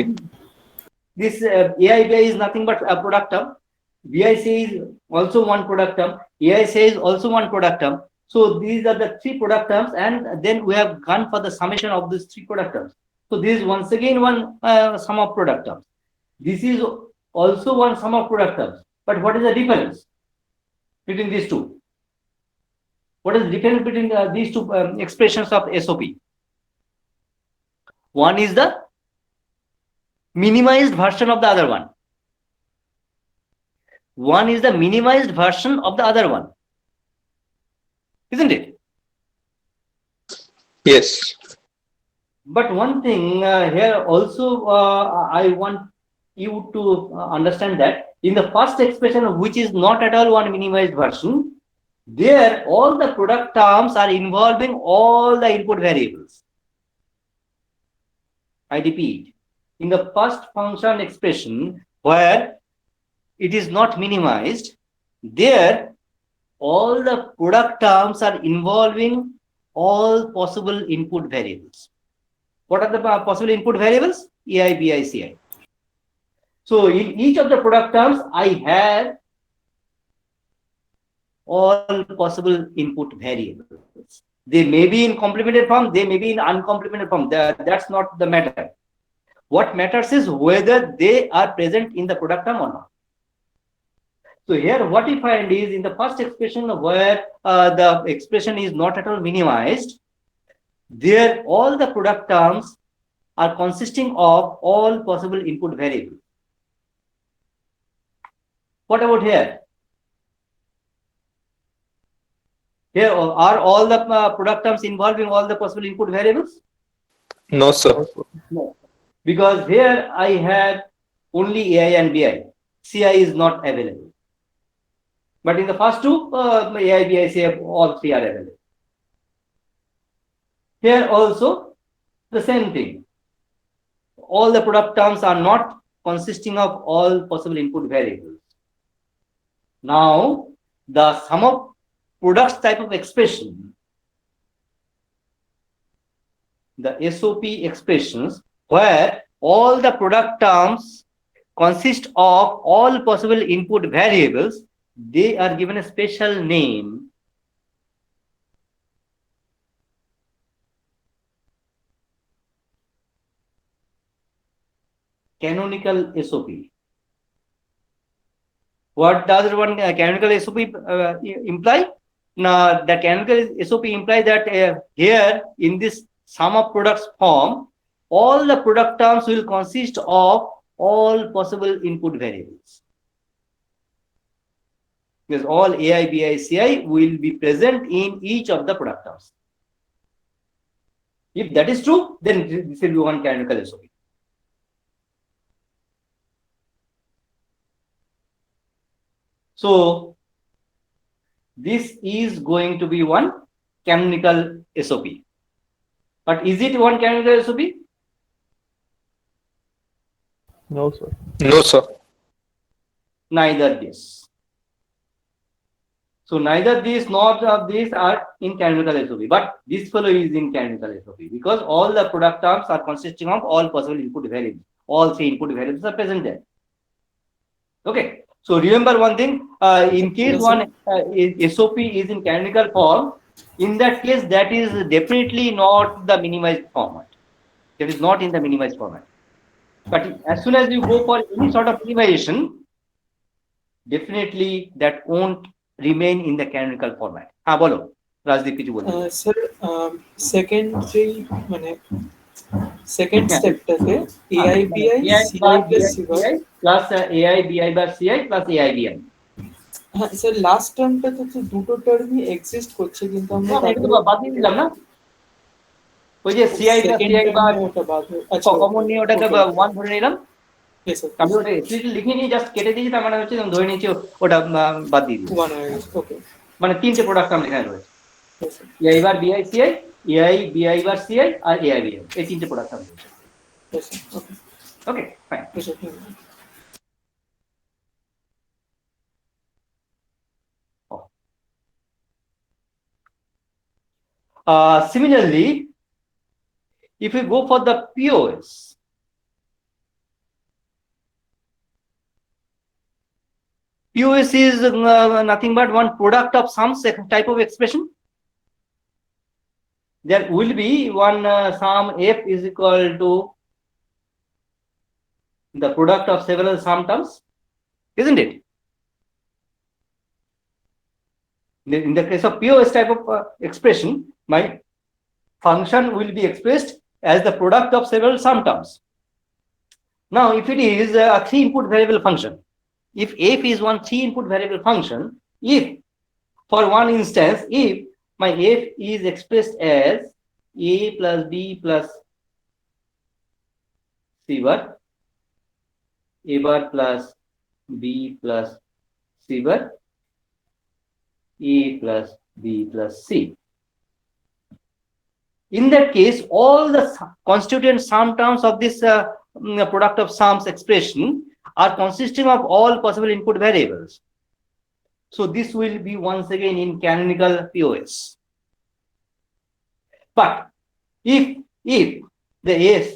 This AIBI is nothing but a product term. BIC is also one product term. AIC is also one product term. So these are the 3 product terms, and then we have gone for the summation of these 3 product terms. So this is once again one sum of product terms. This is also one sum of product terms. But what is the difference between these two? What is the difference between these two expressions of SOP? One is the minimized version of the other one. One is the minimized version of the other one. Isn't it? Yes. But one thing here also I want you to understand that in the first expression, which is not at all one minimized version, there all the product terms are involving all the input variables. I repeat, in the first function expression where it is not minimized, there all the product terms are involving all possible input variables. What are the possible input variables? AI, BI, CI. So in each of the product terms, I have all possible input variables. They may be in complemented form, they may be in uncomplemented form. That's not the matter. What matters is whether they are present in the product term or not. So here what we find is in the first expression where the expression is not at all minimized, there all the product terms are consisting of all possible input variables. What about here? Here are all the product terms involving all the possible input variables? No, sir. No. Because here I have only AI and BI. CI is not available. But in the first two, AI, BI, CI, all three are available. Here also, the same thing. All the product terms are not consisting of all possible input variables. Now, the sum of products type of expression, the SOP expressions, where all the product terms consist of all possible input variables, they are given a special name. Canonical SOP. What does one canonical SOP imply? Now, the canonical SOP implies that here in this sum of products form, all the product terms will consist of all possible input variables. Because all AI, BI, CI will be present in each of the product terms. If that is true, then this will be one canonical SOP. So this is going to be one canonical SOP. But is it one canonical SOP? No, sir. No, sir. Neither this. So neither this nor these are in canonical SOP, but this fellow is in canonical SOP because all the product terms are consisting of all possible input variables. All three input variables are present there. Okay. So remember one thing, in case one SOP is in canonical form, in that case, that is definitely not the minimized format. That is not in the minimized format. But as soon as you go for any sort of minimization, definitely that won't remain in the canonical format. हाँ बोलो राजदीप কিছু বলবে sir secondary মানে second স্টেপটাতে AI বিআই CI plus CI plus AI বিআই বা CI plus AI বিআই হ্যাঁ স্যার লাস্ট টার্মটাতে তো দুটো টার্মই এক্সিস্ট করছে কিন্তু আমরা এটা তো বাদ দিয়ে দিলাম না ওই যে সিআই প্লাস সিআই বা ওটা বাদ আচ্ছা কমন নিয়ে ওটাকে ওয়ান ধরে নিলাম यस सर আমি ওটা এক্সপ্লিসিটলি লিখে নিয়ে জাস্ট কেটে দিয়েছি তার মানে হচ্ছে ধরে নিয়েছি ওটা বাদ দিয়ে দিই ওয়ান হয়ে গেছে ওকে মানে তিনটে প্রোডাক্ট নাম লেখা রয়েছে यस सर এআই বার বিআই সিআই এআই বিআই বার সিআই আর এআই বিআই এই তিনটে প্রোডাক্ট নাম রয়েছে yes sir okay okay fine yes sir Similarly, if we go for the POS, POS is nothing but one product of some type of expression. There will be one sum f is equal to the product of several sum terms, isn't it? In the case of POS type of expression, my function will be expressed as the product of several sum terms. Now, if it is a 3-input variable function, if f is one 3-input variable function, if for one instance, if my f is expressed as a plus b plus c bar, a bar plus b plus c bar, a plus b plus c. In that case, all the constituent sum terms of this product of sums expression are consisting of all possible input variables. So this will be once again in canonical POS. But if the f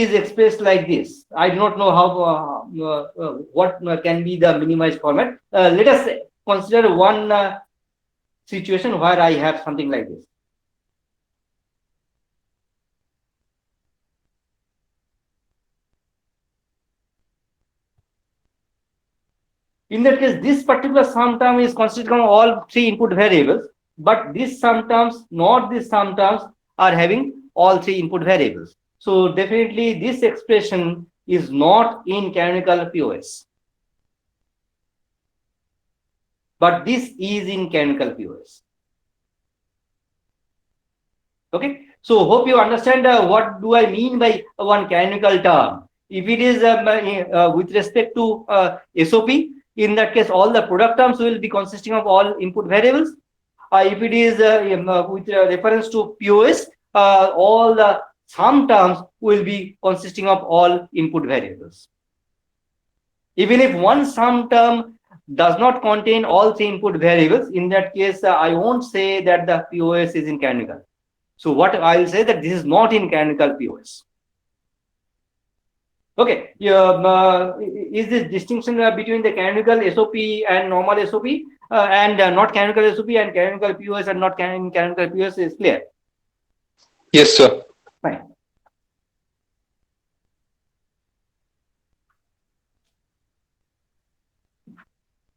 is expressed like this, I do not know how what can be the minimized format. Let us consider one situation where I have something like this. In that case, this particular sum term is consisting of all three input variables, but this sum terms, not this sum terms, are having all three input variables. So definitely this expression is not in canonical POS, but this is in canonical POS. Okay, so hope you understand what do I mean by one canonical term. If it is with respect to SOP, in that case, all the product terms will be consisting of all input variables. If it is with reference to POS, all the sum terms will be consisting of all input variables. Even if one sum term does not contain all three input variables, in that case, I won't say that the POS is in canonical. So what I will say that this is not in canonical POS. Okay, is this distinction between the canonical SOP and normal SOP and not canonical SOP and canonical POS and not canonical POS is clear? Yes, sir. Fine.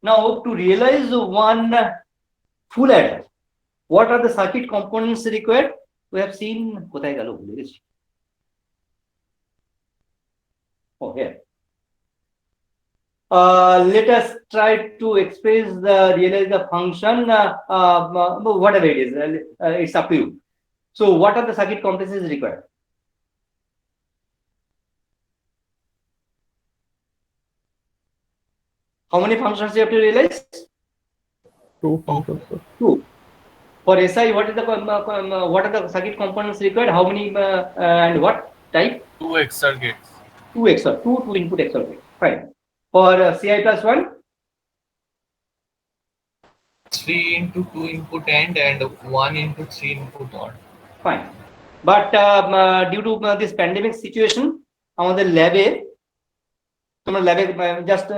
Now to realize one full adder, what are the circuit components required? We have seen. Oh, here. Let us try to express the realize the function, whatever it is, it's up to you. So what are the circuit components required? How many functions you have to realize? 2 functions, sir. 2. For SI, what are the circuit components required? How many and what type? 2 XOR gates. 2 XOR, 2 input XOR gates. Fine. For CI plus 1? 3 into 2 input AND and 1 into 3 input OR. Fine. But due to this pandemic situation, আমাদের ল্যাবে তোমরা ল্যাবে just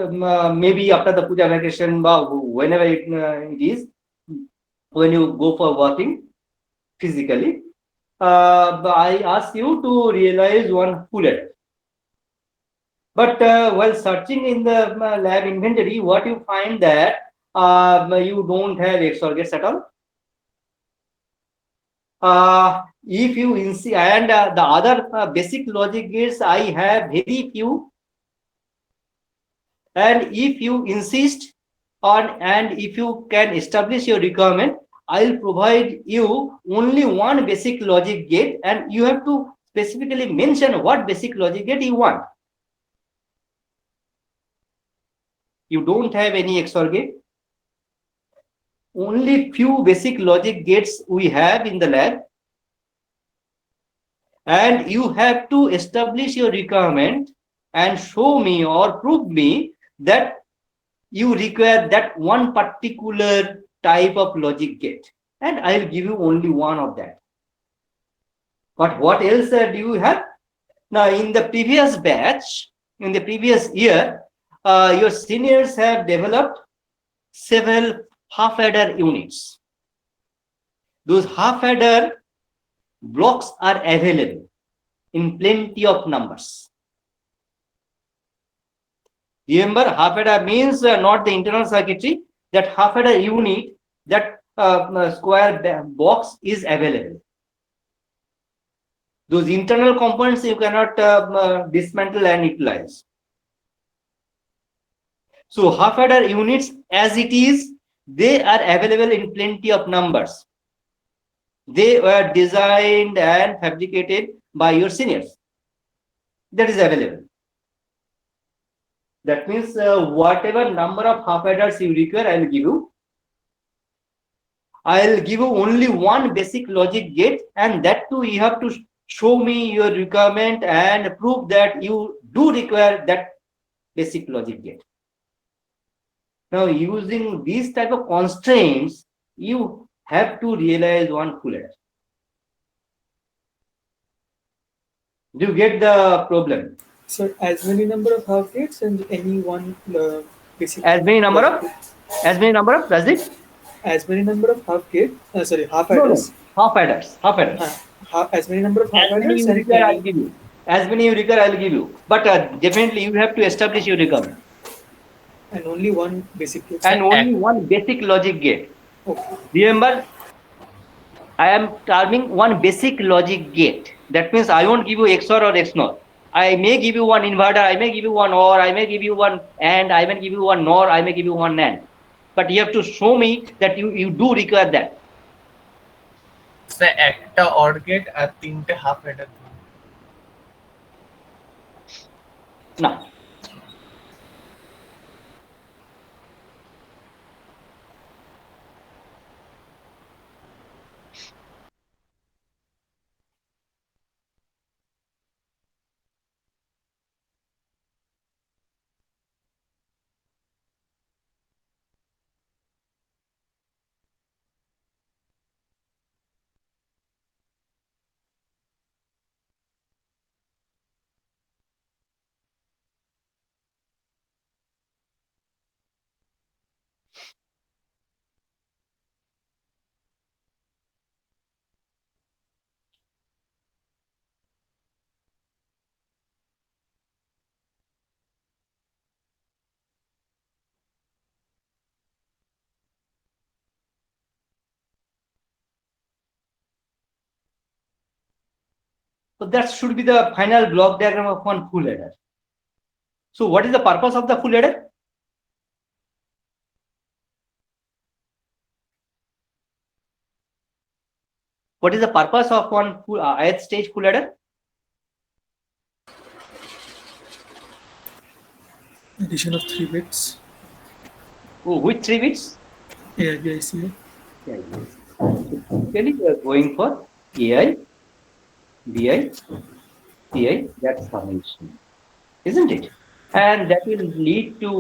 maybe after the puja vacation বা whenever it is, when you go for working physically, I ask you to realize one full adder. But while searching in the lab inventory, what you find that you don't have XOR gates at all. If you insist, and the other basic logic gates, I have very few. And if you insist on, and if you can establish your requirement, I'll provide you only one basic logic gate, and you have to specifically mention what basic logic gate you want. You don't have any XOR gate. Only few basic logic gates we have in the lab, and you have to establish your requirement and show me or prove me that you require that one particular type of logic gate, and I'll give you only one of that. But what else do you have? Now, in the previous batch, in the previous year, your seniors have developed several half adder units. Those half adder blocks are available in plenty of numbers. Remember, half adder means not the internal circuitry. That half adder unit, that square box is available. Those internal components you cannot dismantle and utilize. So half adder units as it is, they are available in plenty of numbers. They were designed and fabricated by your seniors. That is available. That means whatever number of half adders you require, I will give you. I'll give you only one basic logic gate, and that too you have to show me your requirement and prove that you do require that basic logic gate. Now, using these type of constraints, you have to realize one full adder. Do you get the problem? So as many number of half gates and any one basic. As many number of? As many number of? Does it? As many number of half gate. Half adders. No. Half adders. Half adders. As many number of half adders. As many you require, I'll give you. As many you require, I'll give you. But definitely you have to establish your requirement. And only one basic gate. and only one basic logic gate. Okay. Remember, I am terming one basic logic gate. That means I won't give you XOR or XNOR. I may give you one inverter, I may give you one OR, I may give you one AND, I may give you one NOR, I may give you one NAND. But you have to show me that you do require that. Sir একটা or gate আর তিনটে half Eder. না, so that should be the final block diagram of one full adder. So what is the purpose of the full adder? What is the purpose of one full ith stage full adder? Addition of 3 bits. Oh, which 3 bits? AI, BICA. Yeah, yes. Basically, we are going for AI, BI, CI, that's summation, isn't it? And that will lead to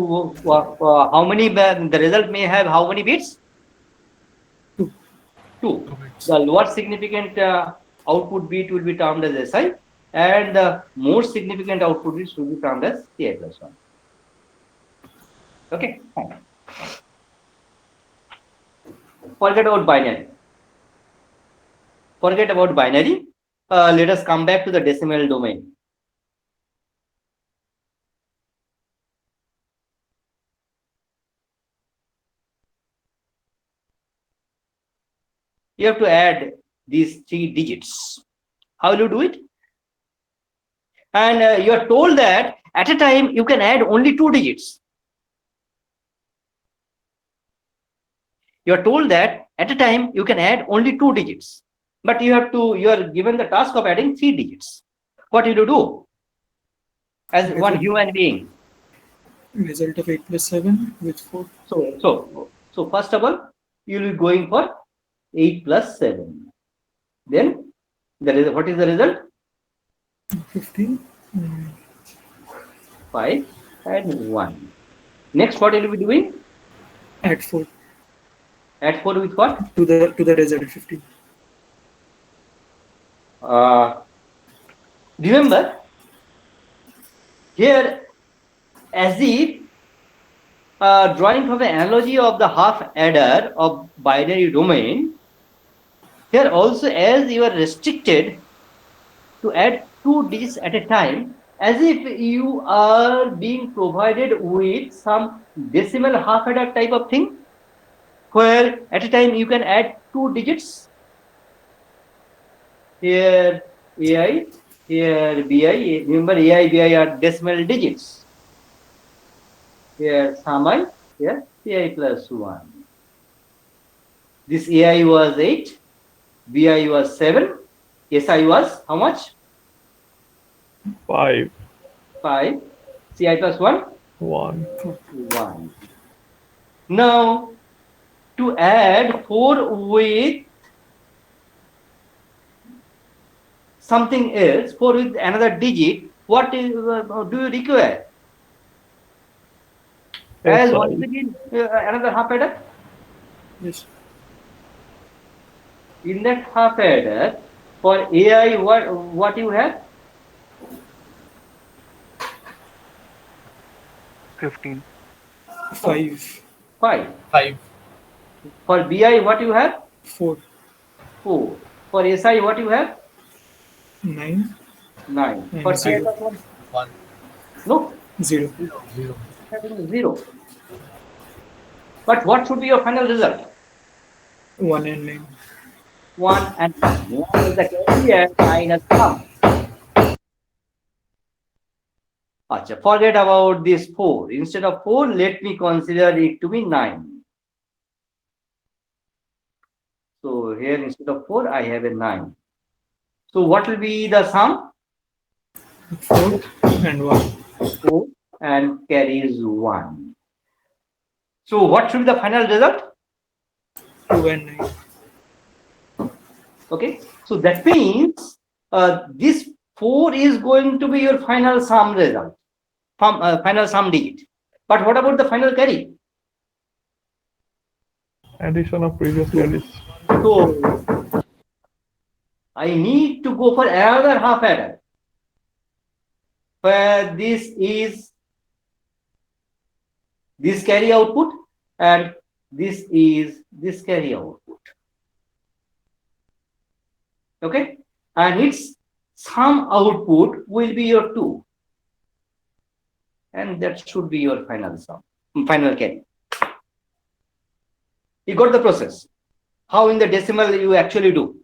how many, the result may have how many bits? 2. The lower significant output bit will be termed as SI, and the more significant output bit should be termed as CI plus 1. Okay, fine. Forget about binary. Forget about binary. Let us come back to the decimal domain. You have to add these 3 digits. How will you do it? And you are told that at a time you can add only 2 digits. You are told that at a time you can add only 2 digits, but you are given the task of adding 3 digits. What will you do as one human being? Result of 8 plus 7 with 4. So first of all, you will be going for 8 plus 7. Then what is the result? 15. 5 and 1. Next, what will you be doing? Add 4. Add 4 with what? To the result 15. Remember, here, as if drawing from the analogy of the half adder of binary domain, here also as you are restricted to add 2 digits at a time, as if you are being provided with some decimal half adder type of thing, where at a time you can add 2 digits. Here AI, here BI. Remember, AI, BI are decimal digits. Here summation, here AI plus 1. This AI was 8, BI was 7, SI was how much? 5. 5. CI plus 1? 1. 1. Now, to add 4 with something else, 4 with another digit, what is, do you require? As once again, another half adder? Yes. In that half adder, for AI, what you have? 15. 5. 5. 5. For BI, what you have? 4. 4. For SI, what you have? 9. 9. And For 0. CI plus 1? 1. No. 0. 0. 0. But what should be your final result? 1 and 9. 1 and 9. 1 is the carry and 9 is the sum. Achha, forget about this 4. Instead of 4, let me consider it to be 9. So here instead of 4, I have a 9. So what will be the sum? 4 and 1. 4 and carries 1. So what should be the final result? 2 and 9. Okay. So that means this 4 is going to be your final sum result, final sum digit. But what about the final carry? Addition of previous carries. So I need to go for another half adder, where this is this carry output and this is this carry output. Okay, and its sum output will be your 2, and that should be your final sum, final carry. You got the process. How in the decimal you actually do?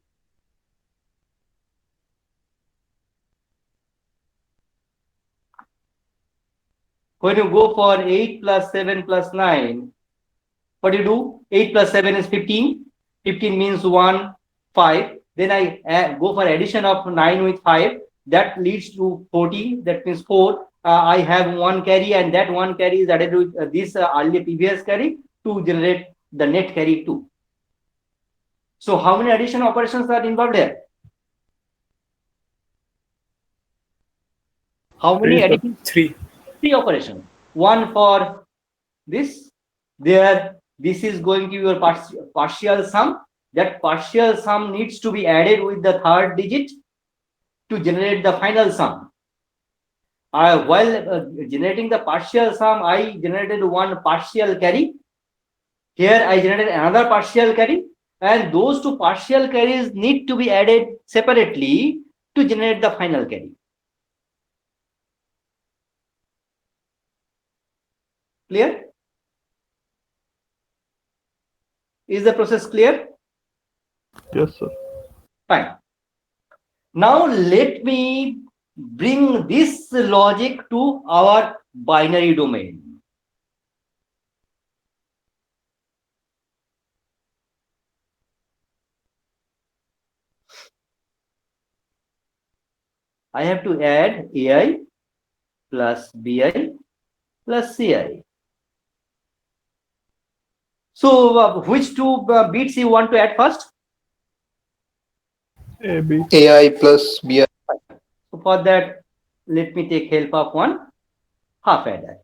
When you go for 8 plus 7 plus 9, what do you do? 8 plus 7 is 15. 15 means 1, 5. Then I go for addition of 9 with 5. That leads to 40. That means 4. I have one carry, and that one carry is added with this early previous carry to generate the net carry 2. So how many addition operations are involved here? How many addition? 3. 3 operations. One for this. There, this is going to be your partial sum. That partial sum needs to be added with the third digit to generate the final sum. While generating the partial sum, I generated one partial carry. Here I generated another partial carry, and those two partial carries need to be added separately to generate the final carry. Clear? Is the process clear? Yes, sir. Fine. Now let me bring this logic to our binary domain. I have to add AI plus BI plus CI. So which two bits you want to add first? AB. AI plus BI. So for that, let me take help of one half adder.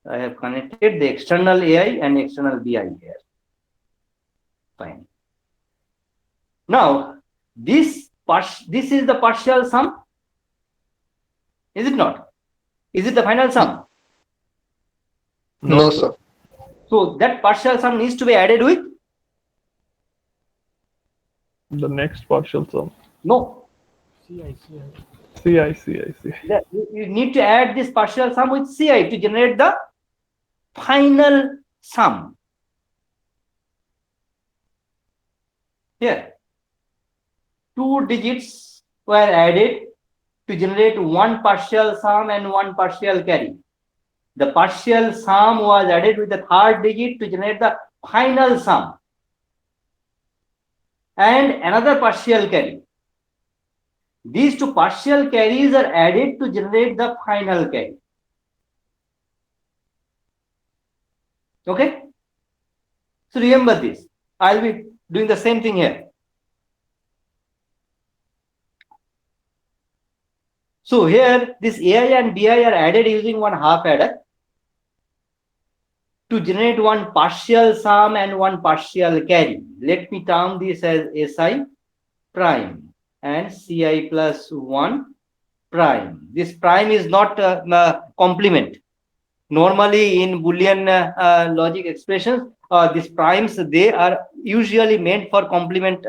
I have connected the external AI and external BI here. Fine. Now, this is the partial sum. Is it not? Is it the final sum? No, sir. So that partial sum needs to be added with? The next partial sum. No. CI. You need to add this partial sum with CI to generate the final sum. Here, 2 digits were added to generate one partial sum and one partial carry. The partial sum was added with the third digit to generate the final sum and another partial carry. These two partial carries are added to generate the final carry. Okay? So remember this. I'll be doing the same thing here. So here, this AI and BI are added using one half adder to generate one partial sum and one partial carry. Let me term this as SI prime and CI plus 1 prime. This prime is not complement. Normally in Boolean logic expressions, these primes, they are usually meant for complement,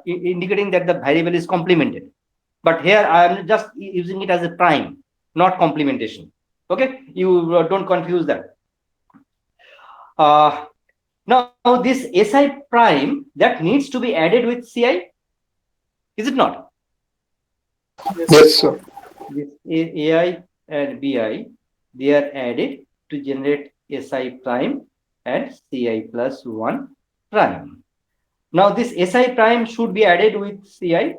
indicating that the variable is complemented. But here I am just using it as a prime, not complementation. Okay, you don't confuse that. Now this si prime, that needs to be added with ci, is it not? Yes, sir. This ai and bi, they are added to generate si prime and ci plus 1 prime. Now this si prime should be added with ci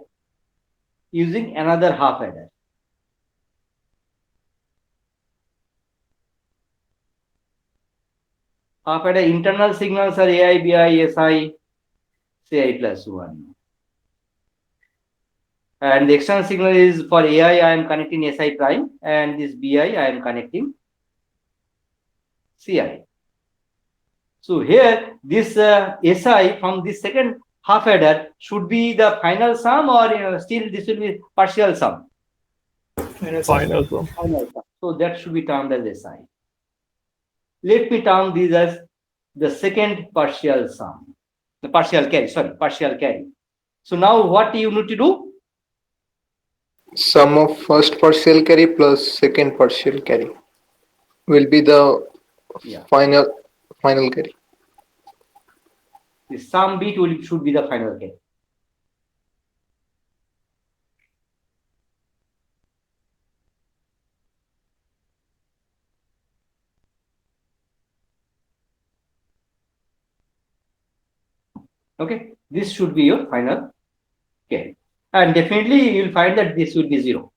using another half adder. Half adder internal signals are ai, bi, si, ci plus 1. And the external signal is for ai, I am connecting si prime, and this bi, I am connecting ci. So here this si from this second half adder should be the final sum, or still this will be partial sum? Final sum. So that should be termed as si. Let me term these as the second partial sum, the partial carry. So now what you need to do? Sum of first partial carry plus second partial carry will be the final carry. The sum bit should be the final carry. Okay, this should be your final carry, and definitely you will find that this will be 0.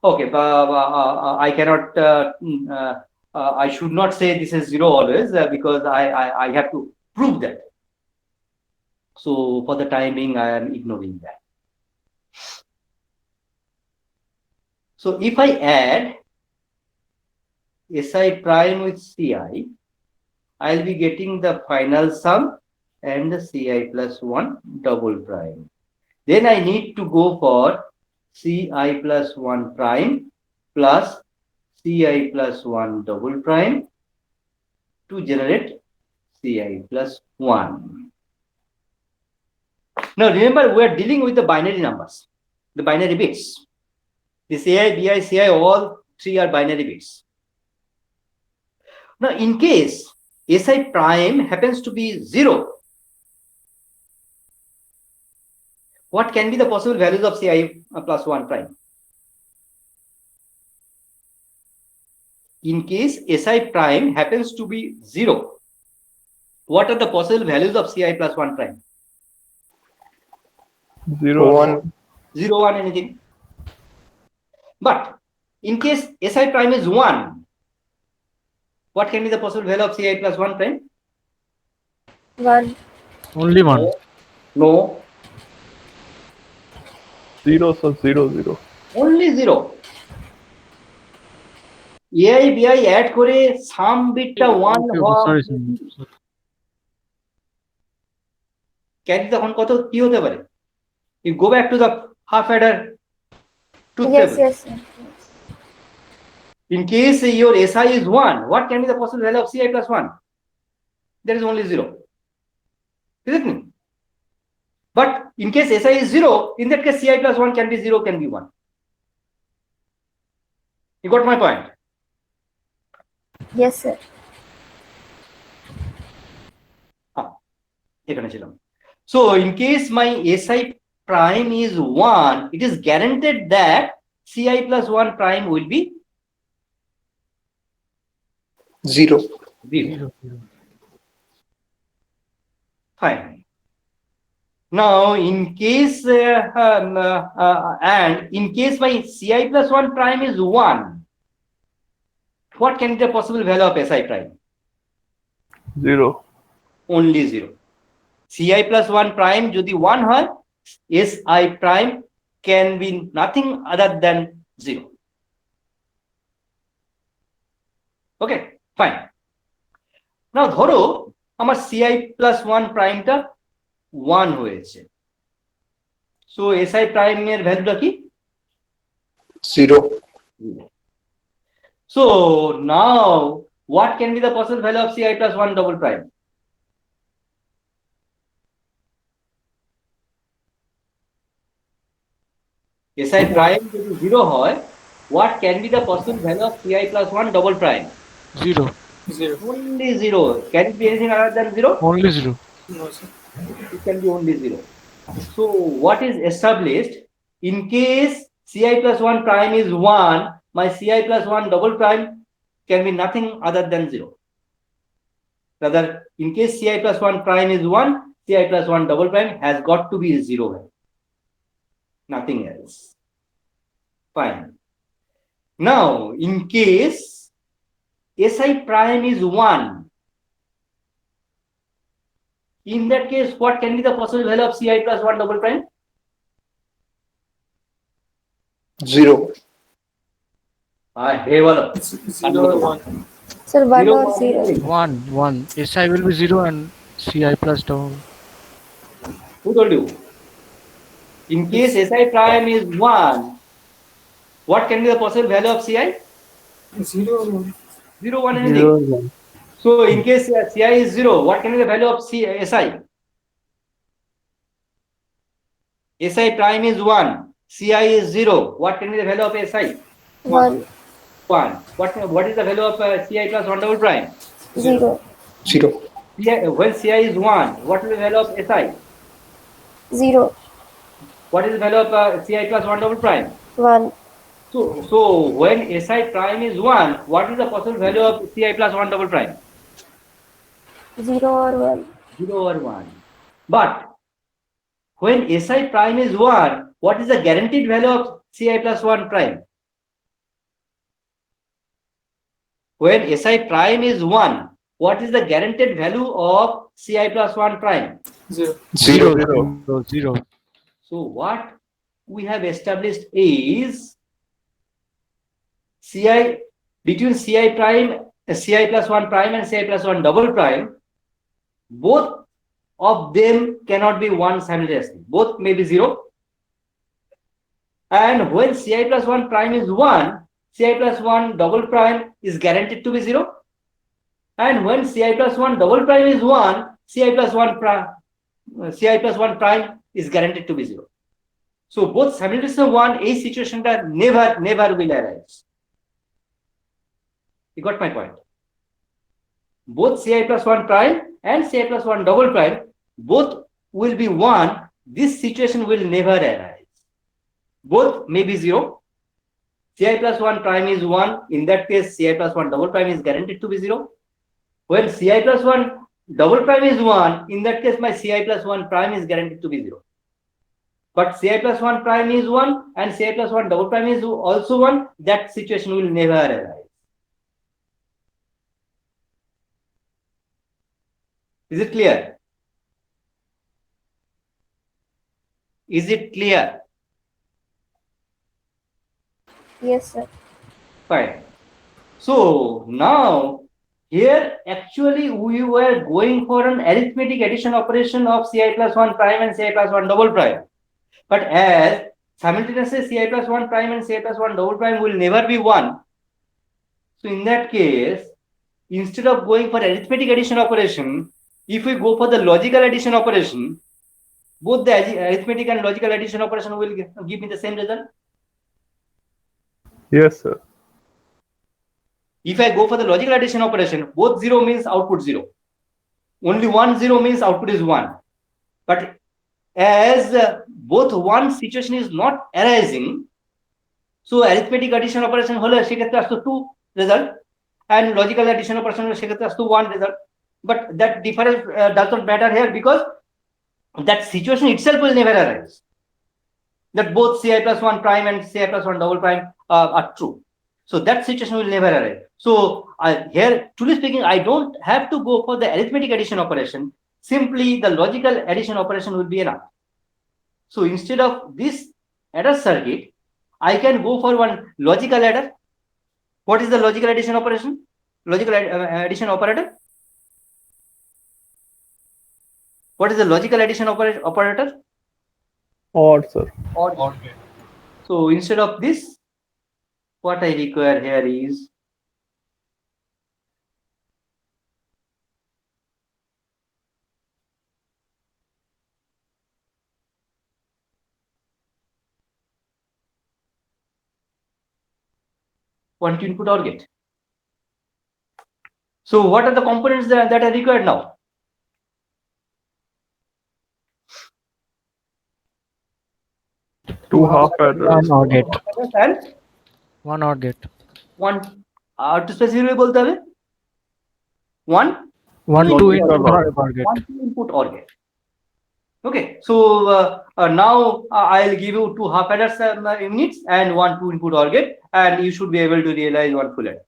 Okay, I cannot I should not say this is 0 always, because I have to prove that. So for the time being, I am ignoring that. So if I add si prime with ci, I'll be getting the final sum and the ci plus 1 double prime. Then I need to go for ci plus 1 prime plus ci plus 1 double prime to generate ci plus 1. Now remember, we are dealing with the binary numbers, the binary bits. This ai, bi, ci, all three are binary bits. Now in case si prime happens to be 0, what can be the possible values of ci plus 1 prime? In case si prime happens to be 0, what are the possible values of ci plus 1 prime? 0, 1. 0, 1, anything. But in case si prime is 1, what can be the possible value of ci plus 1 prime? 1. Only 1. No. 0, so 0, 0. Only 0. ai, bi add করে সাম বিটটা 1 হওয়া, carry তখন কত কি হতে পারে? You go back to the half adder truth table. Yes. In case your si is 1, what can be the possible value of ci plus 1? There is only 0. Isn't it? But in case si is 0, in that case ci plus 1 can be 0, can be 1. You got my point? Yes, sir. এখানে ছিলাম. So in case my si prime is 1, it is guaranteed that ci plus 1 prime will be 0. Fine. Now in case and in case my ci plus 1 prime is 1, what can be the possible value of si prime? 0. Only 0. ci plus 1 prime যদি 1 হয়, si prime can be nothing other than 0. Okay, fine. Now ধরো আমার ci plus 1 প্রাইমটা 1 হয়েছে, so si prime এর ভ্যালুটা কি? 0. So now what can be the possible value of Ci plus 1 double prime? Si prime যদি 0 হয়, what can be the possible value of Ci plus 1 double prime? 0. Only 0. Can it be anything other than 0? Only 0. No, sir. It can be only 0. So what is established? In case Ci plus 1 prime is 1, my Ci plus 1 double prime can be nothing other than 0. Rather, in case Ci plus 1 prime is 1, Ci plus 1 double prime has got to be 0. Nothing else. Fine. Now, in case Si prime is 1, in that case, what can be the possible value of Ci plus 1 double prime? 0. Hey, well, 0 or 1. Sir, 1 Zero, or one, 0. 1. 1. SI will be 0 and CI plus double. Who told you? In case Si prime is 1, what can be the possible value of Ci? 0 or 1. 0, 1, anything. 0, 1. So in case Ci is 0, what can be the value of Si? Si prime is 1, Ci is 0. What can be the value of Si? 1. 1. What is the value of Ci plus 1 double prime? 0. 0. When Ci is 1, what is the value of Si? 0. What is the value of Ci plus 1 double prime? 1. So when Si prime is 1, what is the possible value of Ci plus 1 double prime? 0 or 1. 0 or 1. But when Si prime is 1, what is the guaranteed value of Ci plus 1 prime? When Si prime is 1, what is the guaranteed value of Ci plus 1 prime? 0. 0. 0. So what we have established is Ci between Ci prime, Ci plus 1 prime and Ci plus 1 double prime, both of them cannot be 1 simultaneously. Both may be 0. And when Ci plus 1 prime is 1, Ci plus 1 double prime is guaranteed to be 0. And when Ci plus 1 double prime is 1, Ci plus 1 prime is guaranteed to be 0. So both simultaneously 1, a situation that never will arise. You got my point? Both Ci plus 1 prime and Ci plus 1 double prime, both will be 1. This situation will never arise. Both may be 0. Ci plus 1 prime is 1. In that case, Ci plus 1 double prime is guaranteed to be 0. When Ci plus 1 double prime is 1, in that case, my Ci plus 1 prime is guaranteed to be 0. But Ci plus 1 prime is 1 and Ci plus 1 double prime is also 1. That situation will never arise. Is it clear? Is it clear? Yes, sir. Fine. So now here actually we were going for an arithmetic addition operation of Ci plus 1 prime and Ci plus 1 double prime. But as simultaneously Ci plus 1 prime and Ci plus 1 double prime will never be 1. So in that case, instead of going for arithmetic addition operation, if we go for the logical addition operation, both the arithmetic and logical addition operation will give me the same result. Yes, sir. If I go for the logical addition operation, both 0 means output 0. Only 1 0 means output is 1. But as both one situation is not arising, so arithmetic addition operation hole shekhtre asto 2 result and logical addition operation hole shekhtre asto 1 result. But that difference does not matter here because that situation itself will never arise. That both Ci plus 1 prime and Ci plus 1 double prime are true. So that situation will never arise. So here, truly speaking, I don't have to go for the arithmetic addition operation. Simply the logical addition operation will be enough. So instead of this adder circuit, I can go for one logical adder. What is the logical addition operation? Logical addition operator? What is the logical addition operator? Odd, sir. Odd. So instead of this, what I require here is one two input OR gate. So what are the components that are required now? Two half adders. One OR gate. And One OR gate. one to specifically bolte hobe one One two two input input OR gate. one two input OR gate. Okay, so now I'll give you two half adders units and one two input OR gate, and you should be able to realize one full adder.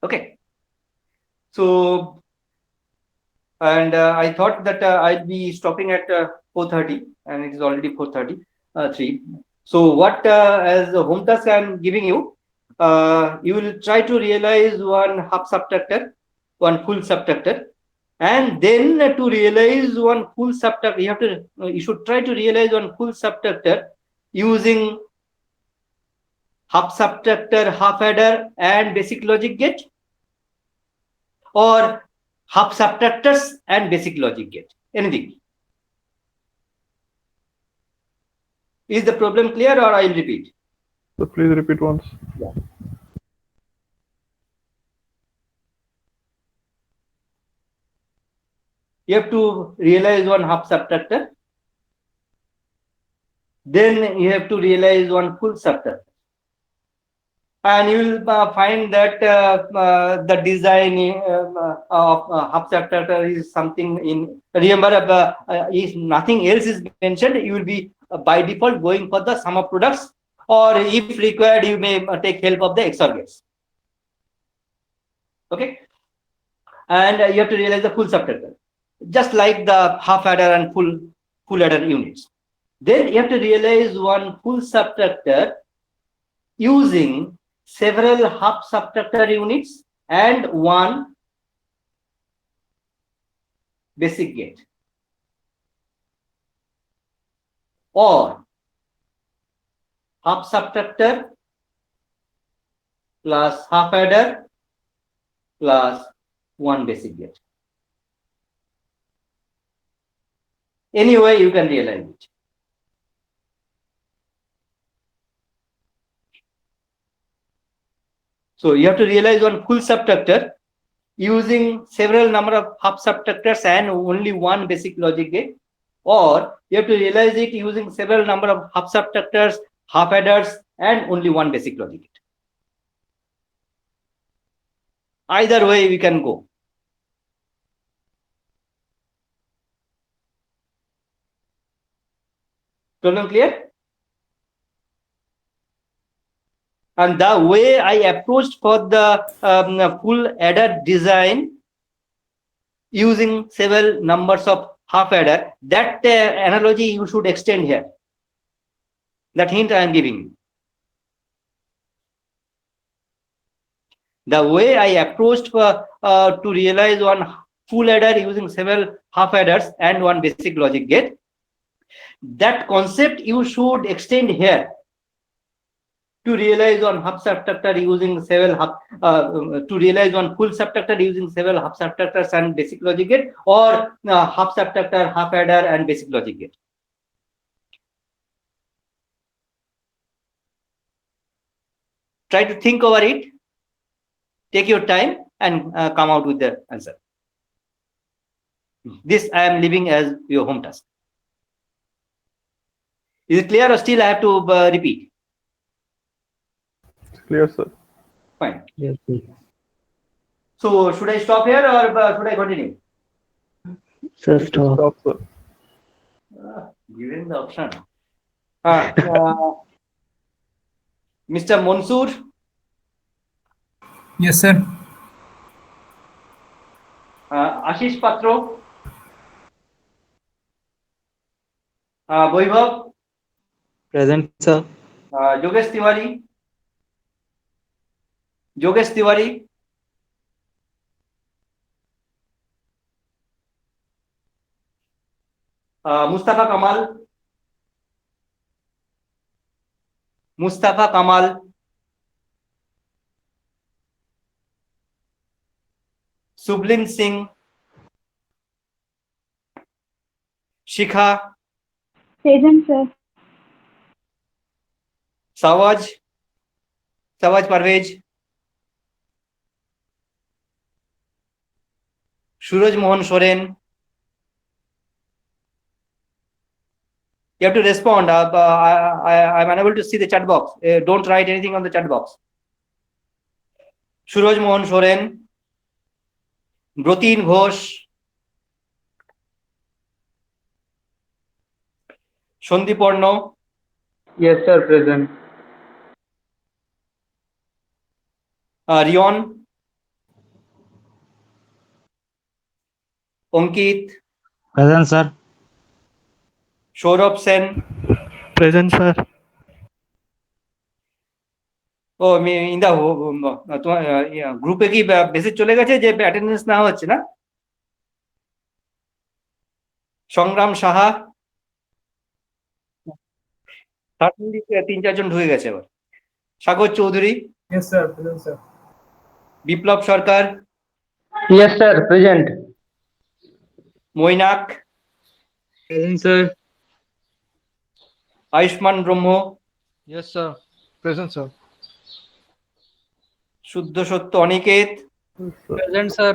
Okay, so and I thought that I'd be stopping at 4:30, and it is already 4:33. So what as a home task I'm giving you, you will try to realize one half subtractor, one full subtractor, and then to realize one full subtractor, you should try to realize one full subtractor using half subtractor, half adder, and basic logic gate, or half subtractors and basic logic gate. Anything. Is the problem clear, or I'll repeat? So please repeat once. Yeah. You have to realize one half subtractor. Then you have to realize one full subtractor. And you will find that the design of half subtractor is something in, remember, if nothing else is mentioned, you will be by default going for the sum of products, or if required, you may take help of the XOR gates. Okay, and you have to realize the full subtractor, just like the half adder and full adder units. Then you have to realize one full subtractor using several half subtractor units and one basic gate, or half subtractor plus half adder plus one basic gate. Any way you can realize it. So you have to realize one full subtractor using several number of half subtractors and only one basic logic gate, or you have to realize it using several number of half subtractors, half adders, and only one basic logic gate. Either way we can go. Problem clear? And the way I approached for the full adder design using several numbers of half adder, that analogy you should extend here. That hint I am giving you. The way I approached for to realize one full adder using several half adders and one basic logic gate, that concept you should extend here to realize one half subtractor using several to realize one full subtractor using several half subtractors and basic logic gate, or half subtractor, half adder, and basic logic gate. Try to think over it. Take your time and come out with the answer. This I am leaving as your home task. Is it clear, or still I have to repeat? Clear, sir. Fine. Yes, sir. So should I stop here, or should I continue? Sir, stop. Stop, sir. Given the option. Mr. Mansoor. Yes, sir. Ashish Patro. Vaibhav. Present, sir. Yogesh Tiwari. Yogesh Tiwari. Mustafa Kamal. Mustafa Kamal. Sublin Singh. Shikha. Present, sir. Sawaj. Sawaj Parvez, Suraj Mohan Soren. You have to respond. I'm unable to see the chat box. Don't write anything on the chat box. Suraj Mohan Soren, Brotin Ghosh, Shandiporno, Yes, sir. Present. Rion, Ankit, Present, sir. Saurabh Sen. Present, sir. ও ইন্দা তোমার গ্রুপে কি message চলে গেছে যে attendance না হচ্ছে না? সংগ্রাম সাহা, সার্টেনলি 3-4 জন ঢুকে গেছে এবার। সাগর Chowdhury, Yes, sir. Present, sir. বিপ্লব সরকার, Yes, sir. Present. Mainak, Present, sir. Ayushman ব্রহ্ম, Yes, sir. Present, sir. Shuddha Satya Aniket, Present, sir.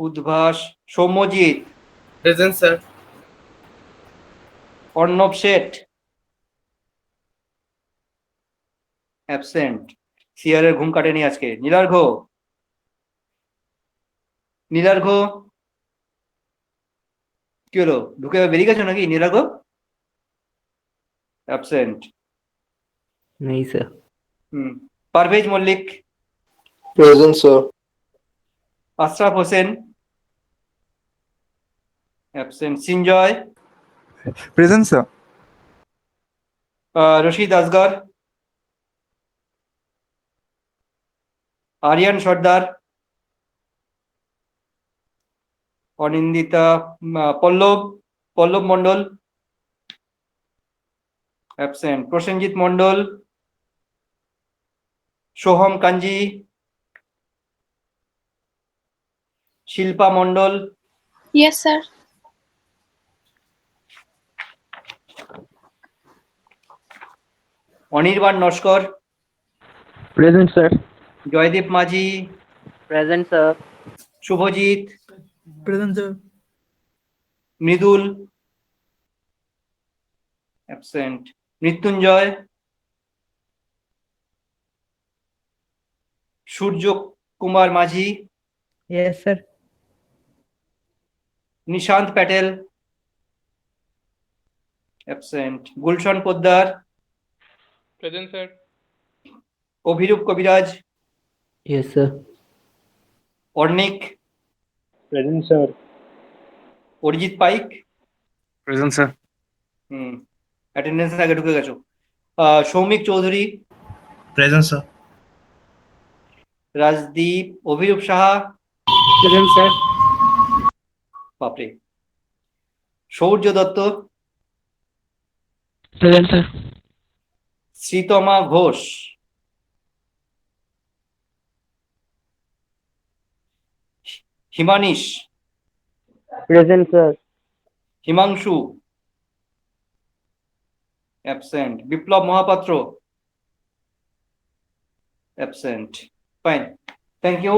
Udbhas, Soumyajit, Present, sir. Arnab Seth, absent. সিআরের ঘুম কাটেনি আজকে। নীলার্ঘ, নীলার্ঘ কি হলো, ঢুকে বেরিয়ে গেছো নাকি নীলার্ঘ? অ্যাবসেন্ট। नहीं, sir. Parvez Mallick, Present, sir. Ashraf Hossain, absent. Sinjoy, Present, sir. Rashid Asgar, Aryan Sardar, Anindita, Pallab Mondal, absent. Prasenjit Mondal, Soham Kanji, Shilpa Mondal, Yes, sir. Anirban Naskar, Present, sir. Joydeep Majhi, Present, sir. Subhajit, Present, sir. Mridul, absent. Mrityunjoy, Surya Kumar Majhi, Yes, sir. Nishant Patel, absent. Gulshan Poddar, Present, sir. Abhirup Kabiraj, Yes, sir. Arnik, Present, sir. Arijit Paik, Present, sir. Attendance আগে ঢুকে গেছো। Soumik Chowdhury, Present, sir. Rajdeep, Abhirup Saha, Present, sir. বাপরে, Sourya Dutta, Present, sir. Sreetama Ghosh, Himanish, Present, sir. Himanshu, absent. Biplab Mahapatra, absent. Fine, thank you.